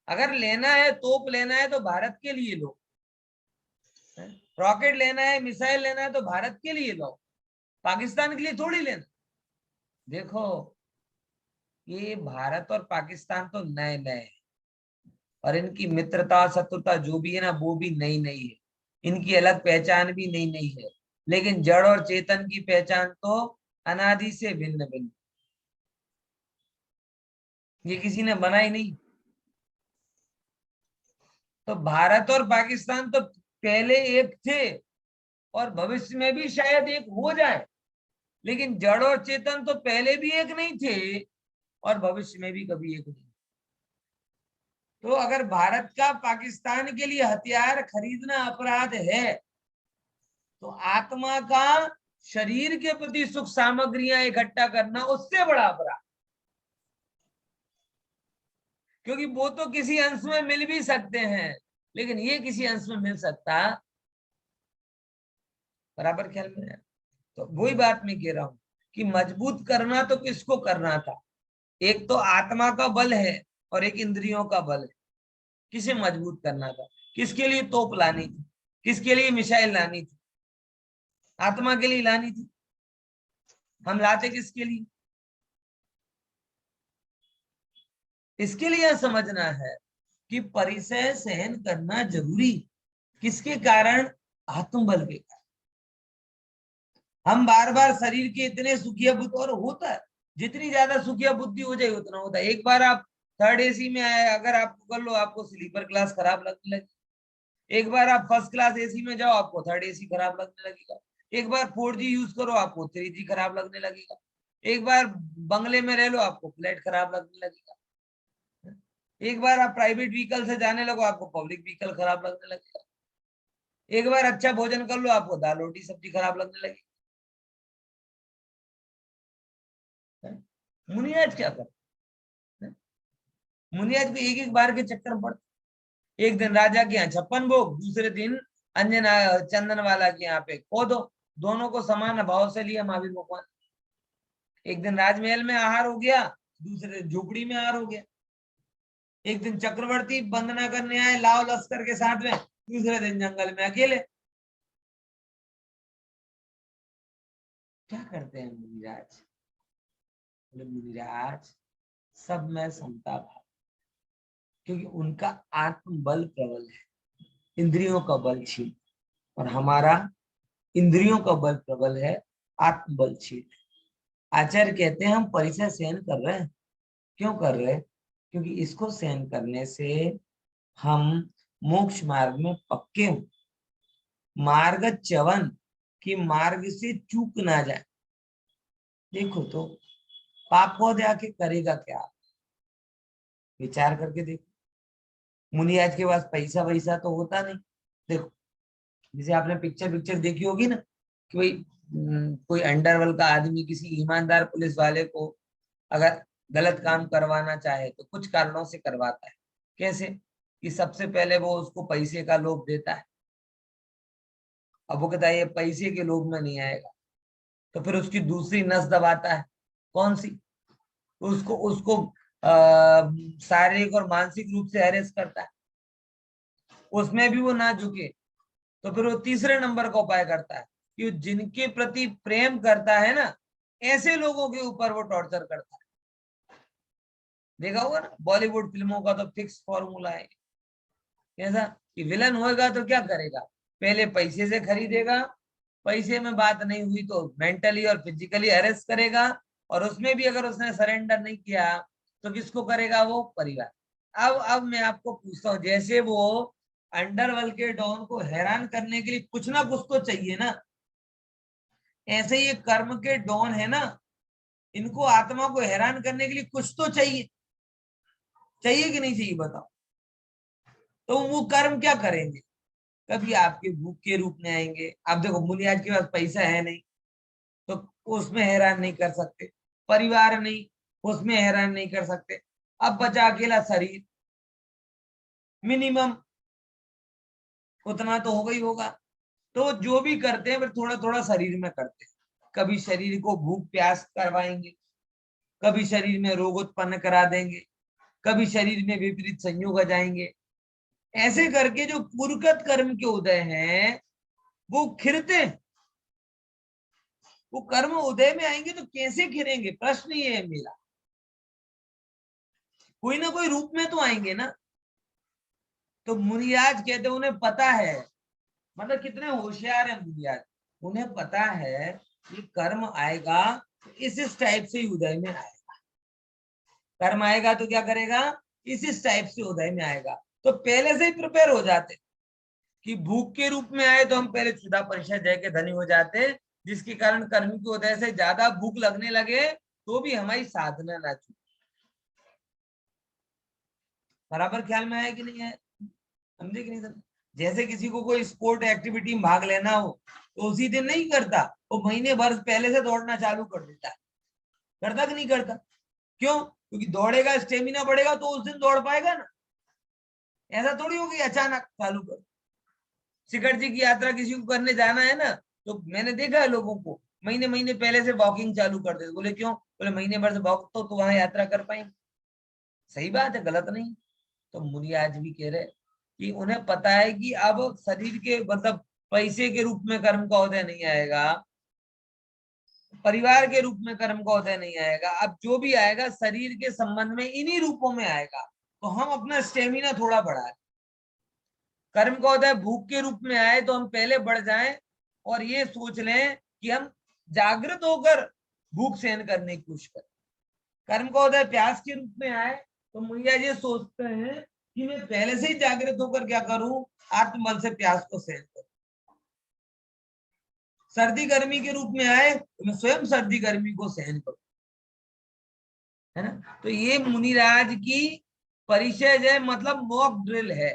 अगर लेना है, तोप लेना है तो भारत के लिए लो, रॉकेट लेना है, मिसाइल लेना है तो भारत के लिए लो, पाकिस्तान के लिए थोड़ी लेना। देखो, ये भारत और पाकिस्तान तो नए नए हैं, और इनकी मित्रता शत्रुता जो भी है ना, वो भी नई नई है, इनकी अलग पहचान भी नई नई है, लेकिन जड़ और चेतन की पहचान तो अनादि से भिन्न भिन्न, ये किसी ने बनाई नहीं। तो भारत और पाकिस्तान तो पहले एक थे, और भविष्य में भी शायद एक हो जाए, लेकिन जड़ और चेतन तो पहले भी एक नहीं थे, और भविष्य में भी कभी एक नहीं। तो अगर भारत का पाकिस्तान के लिए हथियार खरीदना अपराध है, तो आत्मा का शरीर के प्रति सुख सामग्रियां इकट्ठा करना उससे बड़ा अपराध, क्योंकि वो तो किसी अंश में मिल भी सकते हैं, लेकिन ये किसी अंश में मिल सकता, बराबर ख्याल में है। तो वही बात मैं कह रहा हूं कि मजबूत करना तो किसको करना था? एक तो आत्मा का बल है और एक इंद्रियों का बल है। किसे मजबूत करना था? किसके लिए तोप लानी थी? किसके लिए मिसाइल लानी थी? आत्मा के लिए लानी थी। हम लाते किसके लिए? इसके लिए समझना है कि परिचय सहन करना जरूरी, किसके कारण? आत्मबल के कारण। हम बार बार शरीर के इतने सुखिया बुद्धि, और होता है जितनी ज्यादा सुखिया बुद्धि हो जाए उतना होता है। एक बार आप 3rd AC में आए, अगर आपको कर लो आपको स्लीपर क्लास खराब लगने लगी, एक बार आप 1st क्लास AC में जाओ आपको 3rd AC खराब लगने लगेगा, एक बार 4G यूज करो आपको 3G खराब लगने लगेगा, एक बार बंगले में रह लो आपको फ्लैट खराब लगने लगेगा, एक बार आप प्राइवेट व्हीकल से जाने लगो आपको पब्लिक व्हीकल खराब लगने लगेगा, एक बार अच्छा भोजन कर लो आपको दाल रोटी सब्जी खराब लगने लगेगी। मुनियाज क्या कर, मुनियाज को एक एक बार के चक्कर पड़ते। एक दिन राजा के यहाँ 56 भोग, दूसरे दिन अंजना चंदन वाला के यहाँ पे खो दो, दोनों को समान भाव से लिया महावीर भगवान। एक दिन राजमहल में आहार हो गया, दूसरे झोपड़ी में आहार हो गया। एक दिन चक्रवर्ती वंदना करने आए लाव लश्कर के साथ में, दूसरे दिन जंगल में अकेले। क्या करते हैं मुनिराज? मुनिराज सब में समता भाव, क्योंकि उनका आत्मबल प्रबल है, इंद्रियों का बल क्षीण, और हमारा इंद्रियों का बल प्रबल है, आत्मबल क्षीण। आचार्य कहते हैं हम परिचय सहन कर रहे हैं। क्यों कर रहे हैं? क्योंकि इसको सहन करने से हम मोक्ष मार्ग में पक्के हों, मार्ग च्यवन कि मार्ग से चूक ना जाए। देखो तो पाप को जाके करेगा क्या, विचार करके देखो। मुनियाज के पास पैसा वैसा तो होता नहीं। देखो जैसे आपने पिक्चर देखी होगी ना कि भाई कोई अंडरवर्ल्ड का आदमी किसी ईमानदार पुलिस वाले को अगर गलत काम करवाना चाहे तो कुछ कारणों से करवाता है। कैसे? कि सबसे पहले वो उसको पैसे का लोभ देता है। अब वो कहता है ये पैसे के लोभ में नहीं आएगा, तो फिर उसकी दूसरी नस दबाता है। कौन सी? उसको उसको शारीरिक और मानसिक रूप से हैरेस करता है। उसमें भी वो ना झुके तो फिर वो तीसरे नंबर का उपाय करता है कि जिनके प्रति प्रेम करता है ना, ऐसे लोगों के ऊपर वो टॉर्चर करता है। देखा होगा ना बॉलीवुड फिल्मों का तो फिक्स फॉर्मूला है कैसा कि विलन होएगा तो क्या करेगा, पहले पैसे से खरीदेगा, पैसे में बात नहीं हुई तो मेंटली और फिजिकली अरेस्ट करेगा, और उसमें भी अगर उसने सरेंडर नहीं किया तो किसको करेगा? वो परिवार। अब मैं आपको पूछता हूँ, जैसे वो अंडरवर्ल्ड के डॉन को हैरान करने के लिए कुछ ना कुछ तो चाहिए ना, ऐसे ये कर्म के डॉन है ना, इनको आत्मा को हैरान करने के लिए कुछ तो चाहिए, चाहिए कि नहीं चाहिए बताओ? तो वो कर्म क्या करेंगे? कभी आपके भूख के रूप में आएंगे। आप देखो मुनियाज के पास पैसा है नहीं तो उसमें हैरान नहीं कर सकते, परिवार नहीं उसमें हैरान नहीं कर सकते, अब बचा अकेला शरीर, मिनिमम उतना तो होगा ही होगा। तो जो भी करते हैं फिर थोड़ा थोड़ा शरीर में करते हैं। कभी शरीर को भूख प्यास करवाएंगे, कभी शरीर में रोग उत्पन्न करा देंगे, कभी शरीर में विपरीत संयोग आ जाएंगे। ऐसे करके जो पुरकत कर्म के उदय हैं वो खिरते हैं। वो कर्म उदय में आएंगे तो कैसे खिरेंगे, प्रश्न ये है मेरा। कोई ना कोई रूप में तो आएंगे ना। तो मुनियाज कहते उन्हें पता है, मतलब कितने होशियार है मुनियाज, उन्हें पता है कि कर्म आएगा तो इस टाइप से उदय में आएगा। कर्म आएगा तो क्या करेगा? इस टाइप से उदय में आएगा। तो पहले से ही प्रिपेयर हो जाते कि भूख के रूप में आए तो हम पहले क्षुधा परिषद जय के धनी हो जाते, जिसके कारण कर्म की उदय से ज्यादा भूख लगने लगे तो भी हमारी साधना ना छूटे। बराबर ख्याल में आया कि नहीं है? समझे कि नहीं समझे? जैसे किसी को कोई स्पोर्ट एक्टिविटी में भाग लेना हो तो उसी दिन नहीं करता, वो महीने भर पहले से दौड़ना चालू कर देता है। करता कि नहीं करता? क्यों? क्योंकि दौड़ेगा, स्टेमिना बढ़ेगा तो उस दिन दौड़ पाएगा ना। ऐसा थोड़ी होगी अचानक चालू कर। शिखर जी की यात्रा किसी को करने जाना है ना, तो मैंने देखा है लोगों को महीने महीने पहले से वॉकिंग चालू कर देते। बोले क्यों? बोले महीने भर से वॉक तो वहां यात्रा कर पाएंगे। सही बात है, गलत नहीं। तो मुनि आज भी कह रहे कि उन्हें पता है कि अब शरीर के मतलब पैसे के रूप में कर्म का उदय नहीं आएगा, परिवार के रूप में कर्म का उदय नहीं आएगा, अब जो भी आएगा शरीर के संबंध में इन्हीं रूपों में आएगा। तो हम अपना स्टेमिना थोड़ा बढ़ाएं। कर्म का उदय भूख के रूप में आए तो हम पहले बढ़ जाएं और ये सोच लें कि हम जागृत होकर भूख सहन करने की कोशिश करें। कर्म का उदय प्यास के रूप में आए तो मुनिया ये सोचते हैं कि मैं पहले से ही जागृत होकर क्या करूं, आत्मबल से प्यास को सहन करूं। सर्दी गर्मी के रूप में आए तो मैं स्वयं सर्दी गर्मी को सहन करूं, है ना। तो ये मुनिराज की परिचय है, मतलब मॉक ड्रिल है।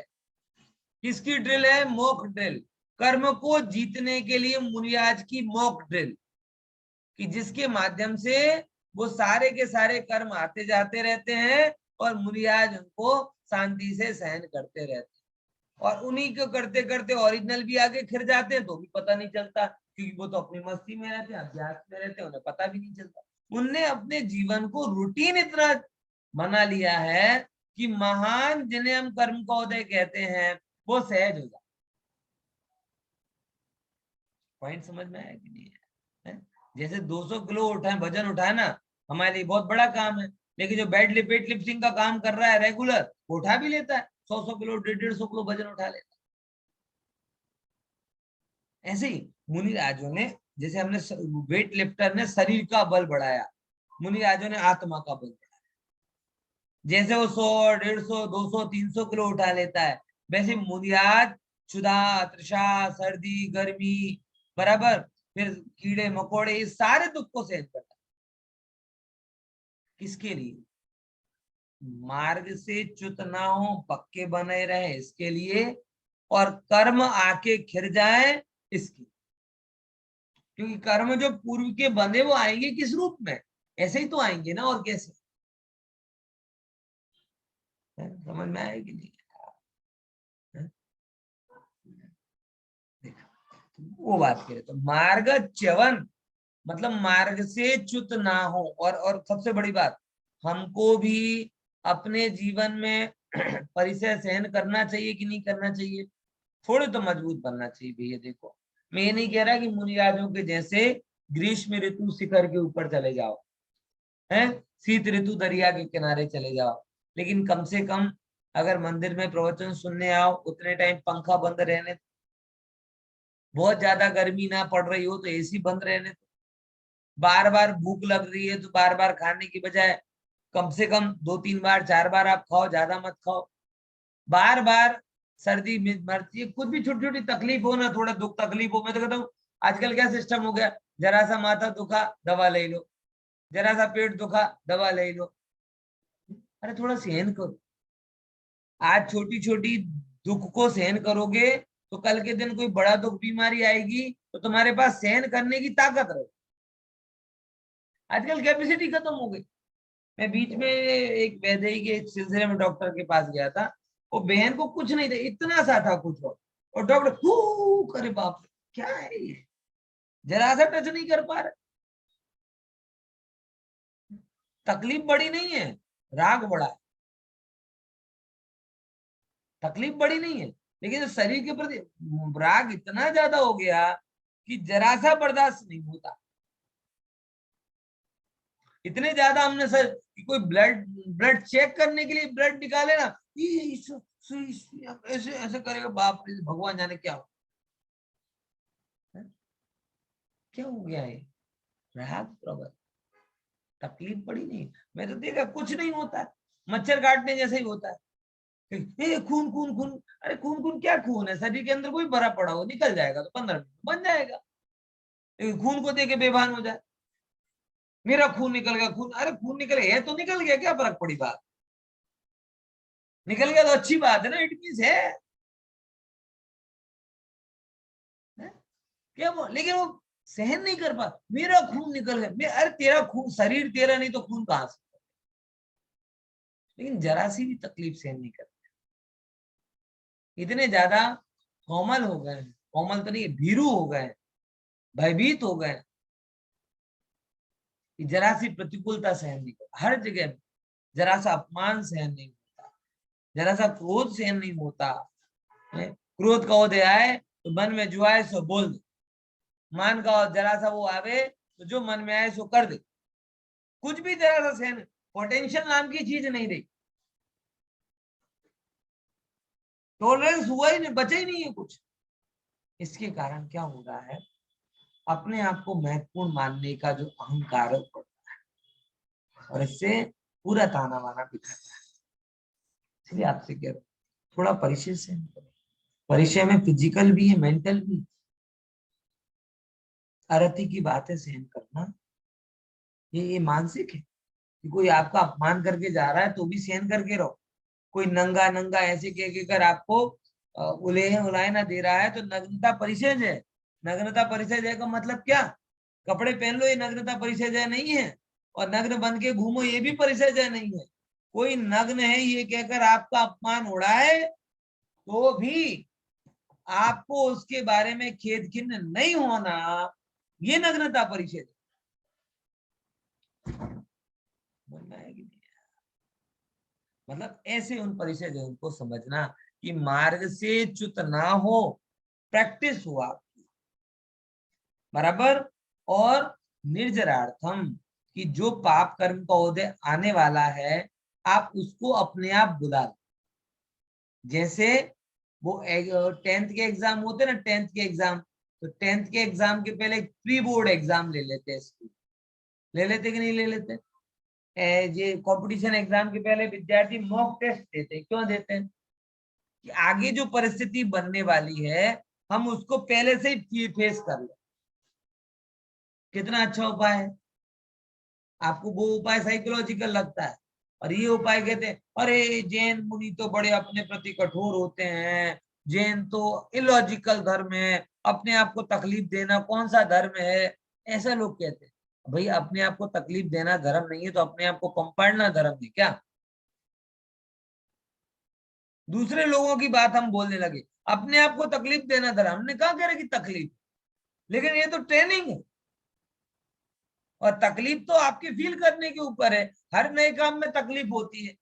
किसकी ड्रिल है? Mock drill. कर्म को जीतने के लिए मुनिराज की मॉक ड्रिल, कि जिसके माध्यम से वो सारे के सारे कर्म आते जाते रहते हैं और मुनिराज उनको शांति से सहन करते रहते हैं। और उन्हीं को करते करते ओरिजिनल भी आगे खिर जाते हैं तो भी पता नहीं चलता, क्योंकि वो तो अपनी मस्ती में रहते हैं, अभ्यास में रहते हैं, उन्हें पता भी नहीं चलता। उनने अपने जीवन को रूटीन इतना बना लिया है कि महान जिन्हें हम कर्म का उदय कहते हैं वो सहज हो जाए। पॉइंट समझ में आया कि नहीं है? जैसे 200 किलो उठाए, वजन उठाना हमारे लिए बहुत बड़ा काम है, लेकिन जो बेड वेट लिफ्टिंग का काम कर रहा है रेगुलर, वो उठा भी लेता है, 100 किलो 150 किलो वजन उठा लेता है। ऐसे ही मुनि राजों ने, जैसे हमने वेट लिफ्टर ने शरीर का बल बढ़ाया, मुनि राजों ने आत्मा का बल बढ़ाया। जैसे वो 100 150 200 300 किलो उठा लेता है, वैसे मुनिराज क्षुधा तृषा सर्दी गर्मी बराबर, फिर कीड़े मकोड़े, इस सारे दुख को सहन करता है। किसके लिए? मार्ग से च्युत ना हो, पक्के बने रहे इसके लिए, और कर्म आके खिर जाए इसकी। क्योंकि कर्म जो पूर्व के बंधे वो आएंगे किस रूप में? ऐसे ही तो आएंगे ना, और कैसे? समझ में आए कि नहीं? वो बात करें तो मार्ग च्यवन मतलब मार्ग से च्युत ना हो। और सबसे बड़ी बात, हमको भी अपने जीवन में परिचय सहन करना चाहिए कि नहीं करना चाहिए? थोड़े तो मजबूत बनना चाहिए भैया। देखो, मैं ये नहीं कह रहा कि मुनिराजों के जैसे ग्रीष्म ऋतु शिखर के ऊपर चले जाओ, हैं, शीत ऋतु दरिया के किनारे चले जाओ, लेकिन कम से कम अगर मंदिर में प्रवचन सुनने आओ उतने टाइम पंखा बंद रहने, बहुत ज्यादा गर्मी ना पड़ रही हो तो एसी बंद रहने, बार बार भूख लग रही है तो बार बार खाने की बजाय कम से कम 2-3 बार 4 बार आप खाओ, ज्यादा मत खाओ। बार बार सर्दी में मरती है, कुछ भी छोटी छोटी तकलीफ हो ना, थोड़ा दुख तकलीफ हो, मैं तो कहता हूँ आजकल क्या सिस्टम हो गया, जरा सा माथा दुखा दवा ले लो, जरा सा पेट दुखा दवा ले लो। अरे थोड़ा सहन करो। आज छोटी छोटी दुख को सहन करोगे तो कल के दिन कोई बड़ा दुख बीमारी आएगी तो तुम्हारे पास सहन करने की ताकत रहे। आजकल कैपेसिटी खत्म हो गई। मैं बीच में एक वैदेही के सिलसिले में डॉक्टर के पास गया था, वो बहन को कुछ नहीं था, इतना सा था कुछ, और डॉक्टर करे बाप रे क्या है ये, जरा सा टच नहीं कर पा रहे। तकलीफ बड़ी नहीं है, राग बड़ा है। तकलीफ बड़ी नहीं है, लेकिन शरीर के प्रति राग इतना ज्यादा हो गया कि जरा सा बर्दाश्त नहीं होता। इतने ज्यादा हमने सर कि कोई ब्लड ब्लड चेक करने के लिए ब्लड निकाले ना, ऐसे ऐसे करेगा, बाप रे भगवान जाने क्या हो, क्या हो गया है। राग प्रबल, तकलीफ बड़ी नहीं। मैं तो देखा कुछ नहीं होता है, मच्छर काटने जैसे ही होता है। खून खून खून, अरे खून खून क्या खून है, शरीर के अंदर कोई भरा पड़ा हो, निकल जाएगा तो 15 मिनट बन जाएगा। खून को देके बेभान हो जाए, मेरा खून निकल गया, खून, अरे खून निकल गया तो निकल गया, क्या फर्क पड़ी बात, निकल गया तो अच्छी बात है ना, इट मींस है? क्या वो, लेकिन वो सहन नहीं कर पा, मेरा खून निकल गया, अरे तेरा खून, शरीर तेरा नहीं तो खून कहां से? लेकिन जरा सी भी तकलीफ सहन नहीं करते, इतने ज्यादा कोमल हो गए, कोमल तो नहीं, भीरू हो गए, भयभीत हो गए, जरा सी प्रतिकूलता सहन नहीं करता। हर जगह जरा सा अपमान सहन नहीं होता, जरा सा क्रोध सहन नहीं होता। क्रोध का उदय आए तो मन में जो आए सो बोल दे, मान का जरा सा वो आवे तो जो मन में आए सो कर दे, कुछ भी जरा सा सहन, पोटेंशियल नाम की चीज नहीं रही, टॉलरेंस हुआ ही नहीं, बचा ही नहीं है कुछ। इसके कारण क्या हो रहा है, अपने आप को महत्वपूर्ण मानने का जो अहंकार पड़ता है, और इससे पूरा ताना बाना बिखरता है। इसलिए आपसे कह रहा हूं थोड़ा परिचय से करो, परिचय में फिजिकल भी है मेंटल भी। अरति की बातें सहन करना ये मानसिक है कि कोई आपका अपमान करके जा रहा है तो भी सहन करके रहो। कोई नंगा नंगा ऐसे कह कर आपको उलाए ना दे रहा है तो नग्नता परिचय है। नग्नता परिचय जय का मतलब क्या? कपड़े पहन लो ये नग्नता परिचय जय नहीं है, और नग्न बन के घूमो ये भी परिचय जय नहीं है। कोई नग्न है ये कहकर आपका अपमान उड़ाए तो भी आपको उसके बारे में खेद खिन्न नहीं होना, ये नग्नता परिचय। मतलब ऐसे उन परिचय जो उनको समझना कि मार्ग से च्युत ना हो, प्रैक्टिस हुआ बराबर। और निर्जरार्थम कि जो पाप कर्म का उदय आने वाला है आप उसको अपने आप बुला लो। जैसे वो 10th के एग्जाम होते ना, 10th के एग्जाम, तो 10th के एग्जाम के पहले एक प्री बोर्ड एग्जाम ले लेते हैं स्कूल, ले लेते कि नहीं ले लेते? ये कंपटीशन एग्जाम के पहले विद्यार्थी मॉक टेस्ट देते हैं। क्यों देते हैं? कि आगे जो परिस्थिति बनने वाली है हम उसको पहले से ही फेस कर ले। कितना अच्छा उपाय है। आपको वो उपाय साइकोलॉजिकल लगता है, और ये उपाय कहते हैं अरे जैन मुनि तो बड़े अपने प्रति कठोर होते हैं, जैन तो इलॉजिकल धर्म है, अपने आप को तकलीफ देना कौन सा धर्म है, ऐसा लोग कहते हैं। भाई अपने आप को तकलीफ देना धर्म नहीं है तो अपने आप को कम पढ़ना धर्म है क्या? दूसरे लोगों की बात हम बोलने लगे, अपने आप को तकलीफ देना धर्म। हमने कहा कह रहे कि तकलीफ, लेकिन ये तो ट्रेनिंग है, और तकलीफ तो आपके फील करने के ऊपर है। हर नए काम में तकलीफ होती है?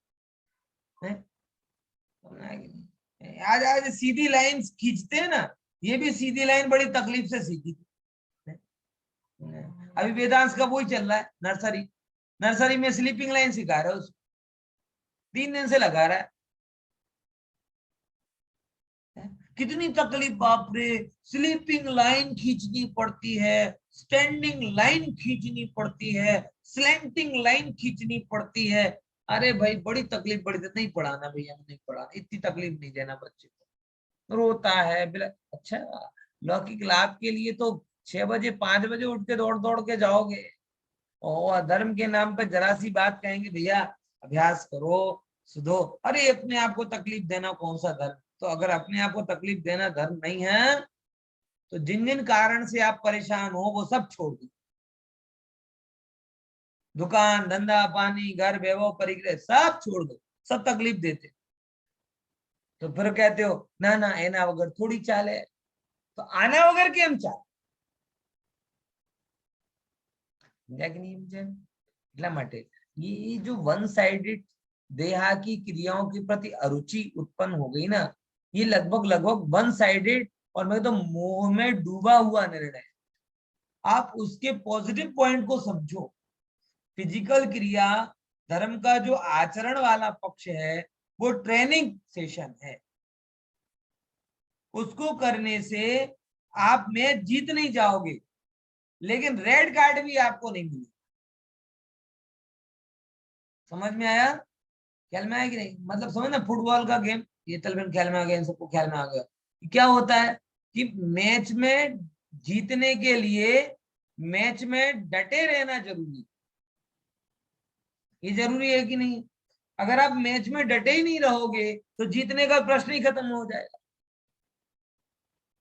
आज आज सीधी लाइन खींचते हैं ना, ये भी सीधी लाइन बड़ी तकलीफ से सीखी थी। अभी वेदांश का वही चल रहा है, नर्सरी में स्लीपिंग लाइन सिखा रहा है उसको, 3 दिन से लगा रहा है। कितनी तकलीफ, बाप रे, स्लीपिंग लाइन खींचनी पड़ती है, स्टैंडिंग लाइन खींचनी पड़ती है, स्लैंटिंग लाइन खींचनी पड़ती है। अरे भाई बड़ी तकलीफ, बड़ी नहीं पढ़ाना भैया, नहीं पढ़ाना, इतनी तकलीफ नहीं देना बच्चे को, रोता है। अच्छा लौकिक लाभ के लिए तो 6 बजे 5 बजे उठ के दौड़ दौड़ के जाओगे, और धर्म के नाम पे जरा सी बात कहेंगे भैया अभ्यास करो सुधो, अरे अपने आप को तकलीफ देना कौन सा धर्म? तो अगर अपने आप को तकलीफ देना धर्म नहीं है तो जिन जिन कारण से आप परेशान हो वो सब छोड़ दो। दुकान धंधा पानी घर वैभव परिग्रह सब छोड़ दो, सब तकलीफ देते। तो फिर कहते हो ना ना एना वगर थोड़ी चाल है, तो आना वगर केम चाल? એટલા માટે ये जो वन साइडेड देहा की क्रियाओं के प्रति अरुचि उत्पन्न हो गई ना, ये लगभग वन साइडेड और मैं तो मोह में डूबा हुआ निर्णय। आप उसके पॉजिटिव पॉइंट को समझो। फिजिकल क्रिया धर्म का जो आचरण वाला पक्ष है वो ट्रेनिंग सेशन है, उसको करने से आप मैच जीत नहीं जाओगे, लेकिन रेड कार्ड भी आपको नहीं मिलेगा। समझ में आया? ख्याल में आया कि नहीं? मतलब समझ ना, फुटबॉल का गेम, ये तलबन ख्याल में आ गया, इन सबको ख्याल में आ गया। क्या होता है कि मैच में जीतने के लिए मैच में डटे रहना जरूरी, ये जरूरी है कि नहीं? अगर आप मैच में डटे ही नहीं रहोगे तो जीतने का प्रश्न ही खत्म हो जाएगा।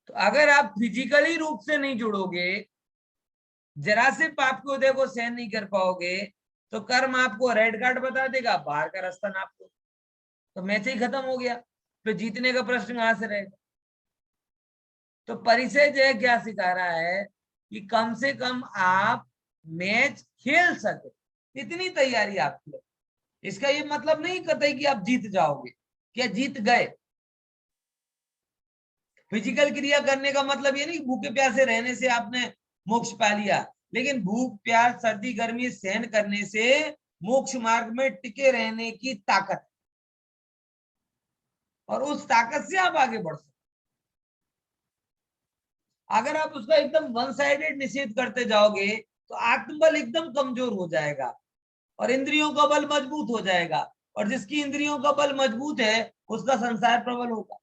तो अगर आप फिजिकली रूप से नहीं जुड़ोगे, जरा से पाप के उदय को सहन नहीं कर पाओगे, तो कर्म आपको रेड कार्ड बता देगा, बाहर का रास्ता ना आपको, तो मैच ही खत्म हो गया, तो जीतने का प्रश्न कहां से रहेगा? तो परिचय जो है क्या सिखा रहा है कि कम से कम आप मैच खेल सके, इतनी तैयारी आपकी है। इसका ये मतलब नहीं कतई कि आप जीत जाओगे, क्या जीत गए। फिजिकल क्रिया करने का मतलब ये नहीं भूखे प्यासे रहने से आपने मोक्ष पा लिया, लेकिन भूख प्यास सर्दी गर्मी सहन करने से मोक्ष मार्ग में टिके रहने की ताकत, और उस ताकत से आप आगे बढ़ सकते। अगर आप उसका एकदम वन साइडेड निषेध करते जाओगे तो आत्मबल एकदम कमजोर हो जाएगा और इंद्रियों का बल मजबूत हो जाएगा, और जिसकी इंद्रियों का बल मजबूत है उसका संसार प्रबल होगा।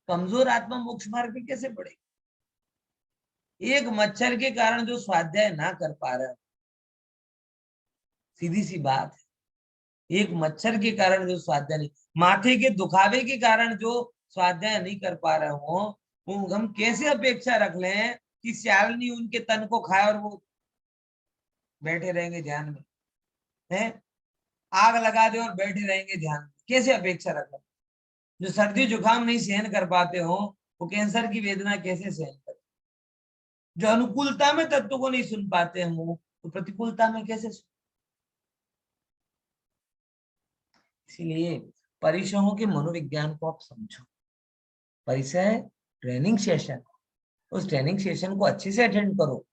कमजोर आत्मा मोक्ष मार्ग में कैसे बढ़ेगी? एक मच्छर के कारण जो स्वाध्याय ना कर पा रहा है, सीधी सी बात है, एक मच्छर के कारण जो स्वाध्याय नहीं, माथे के दुखावे के कारण जो स्वाध्याय नहीं कर पा रहे हो, हम कैसे अपेक्षा रख लें कि श्यालनी उनके तन को खाए और वो बैठे रहेंगे ध्यान में, है? आग लगा दे और बैठे रहेंगे ध्यान में, कैसे अपेक्षा रख लें? जो सर्दी जुकाम नहीं सहन कर पाते हो वो कैंसर की वेदना कैसे सहन करें? जो अनुकूलता में तत्व को नहीं सुन पाते हो तो प्रतिकूलता में कैसे सुन? इसीलिए परिसरों के मनोविज्ञान को आप समझो। परिसर ट्रेनिंग सेशन, उस ट्रेनिंग सेशन को अच्छे से अटेंड करो,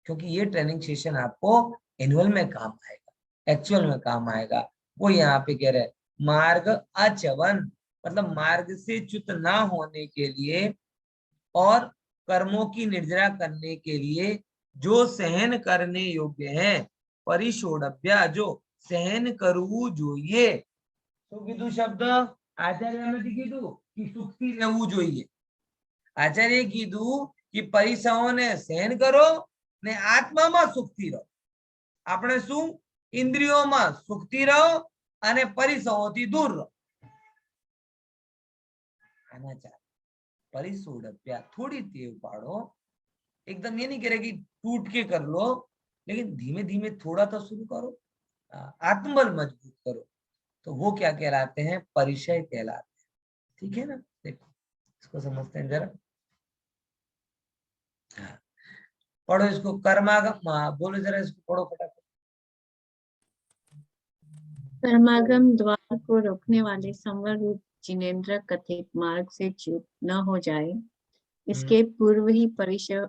क्योंकि ये ट्रेनिंग सेशन आपको एनुअल में काम आएगा, एक्चुअल में काम आएगा। वो यहाँ पे कह रहे हैं मार्ग अच्यवन, मतलब मार्ग से च्युत ना होने के लिए और कर्मों की निर्जरा करने के लिए जो सहन करने योग्य है, परिशोधव्या, जो सहन करવું જોઈએ। શું કીધું શબ્દ? આચાર્ય નથી કીધું કે સુખથી રહેવું જોઈએ, આચાર્ય કીધું કે પરિસરોને સહન કરો ને આત્મામાં સુખથી રહો। આપણે શું? ઇન્દ્રિયોમાં સુખથી રહો અને પરિસરોથી दूर રહો। આના ચાર परिशोधव्या, थोड़ी टेव पाड़ो। एकदम ये नहीं कह रहे कि टूट के कर लो, लेकिन धीमे धीमे थोड़ा तो शुरू करो, आत्मबल मजबूत करो। तो वो क्या कहलाते हैं? परिचय कहलाते हैं। ठीक है ना? देखो इसको समझते हैं जरा। पढ़ो इसको, कर्मागम। बोलो जरा इसको पढ़ो फटाफट। कर्मागम द्वार को रोकने वाले संवर रूप जिनेन्द्र कथित मार्ग से च्युत न हो जाए, इसके पूर्व ही परिशह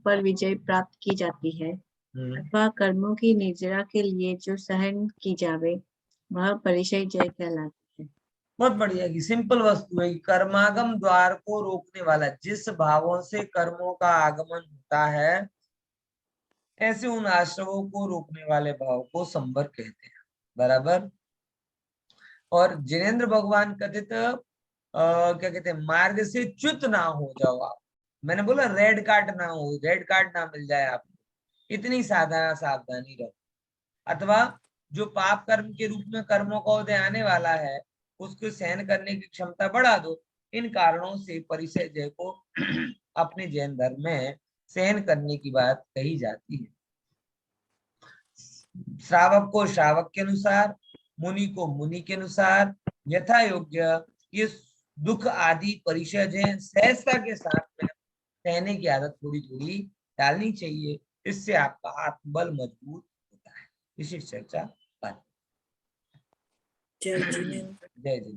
पर विजय प्राप्त की जाती है, अथवा कर्मों की निर्जरा के लिए जो सहन की जावे वह परिचय जय कहलाती है। बहुत बढ़िया की सिंपल वस्तु है। कर्मागम द्वार को रोकने वाला, जिस भावों से कर्मों का आगमन होता है, ऐसे उन आश्रवों को रोकने वाले भाव को संवर कहते हैं। बराबर। और जिनेन्द्र भगवान कथित क्या कहते हैं? मार्ग से च्युत ना हो जाओ आप। मैंने बोला रेड कार्ड ना हो, रेड कार्ड ना मिल जाए आपको, इतनी सावधानी रहो। अथवा जो पाप कर्म के रूप में कर्मों का उदय आने वाला है, उसको सहन करने की क्षमता बढ़ा दो। इन कारणों से परिचय जय को अपने जैन धर्म में सहन करने की बात कही जाती है। श्रावक को श्रावक के अनुसार, मुनि को मुनि के अनुसार यथा योग्य ये दुख आदि परिचय है सहजता के साथ में सहने की आदत थोड़ी थोड़ी डालनी चाहिए। इससे आपका आत्मबल मजबूत होता है। विशेष चर्चा पर। जय जिनेन्द्र। जय जिनेन्द्र।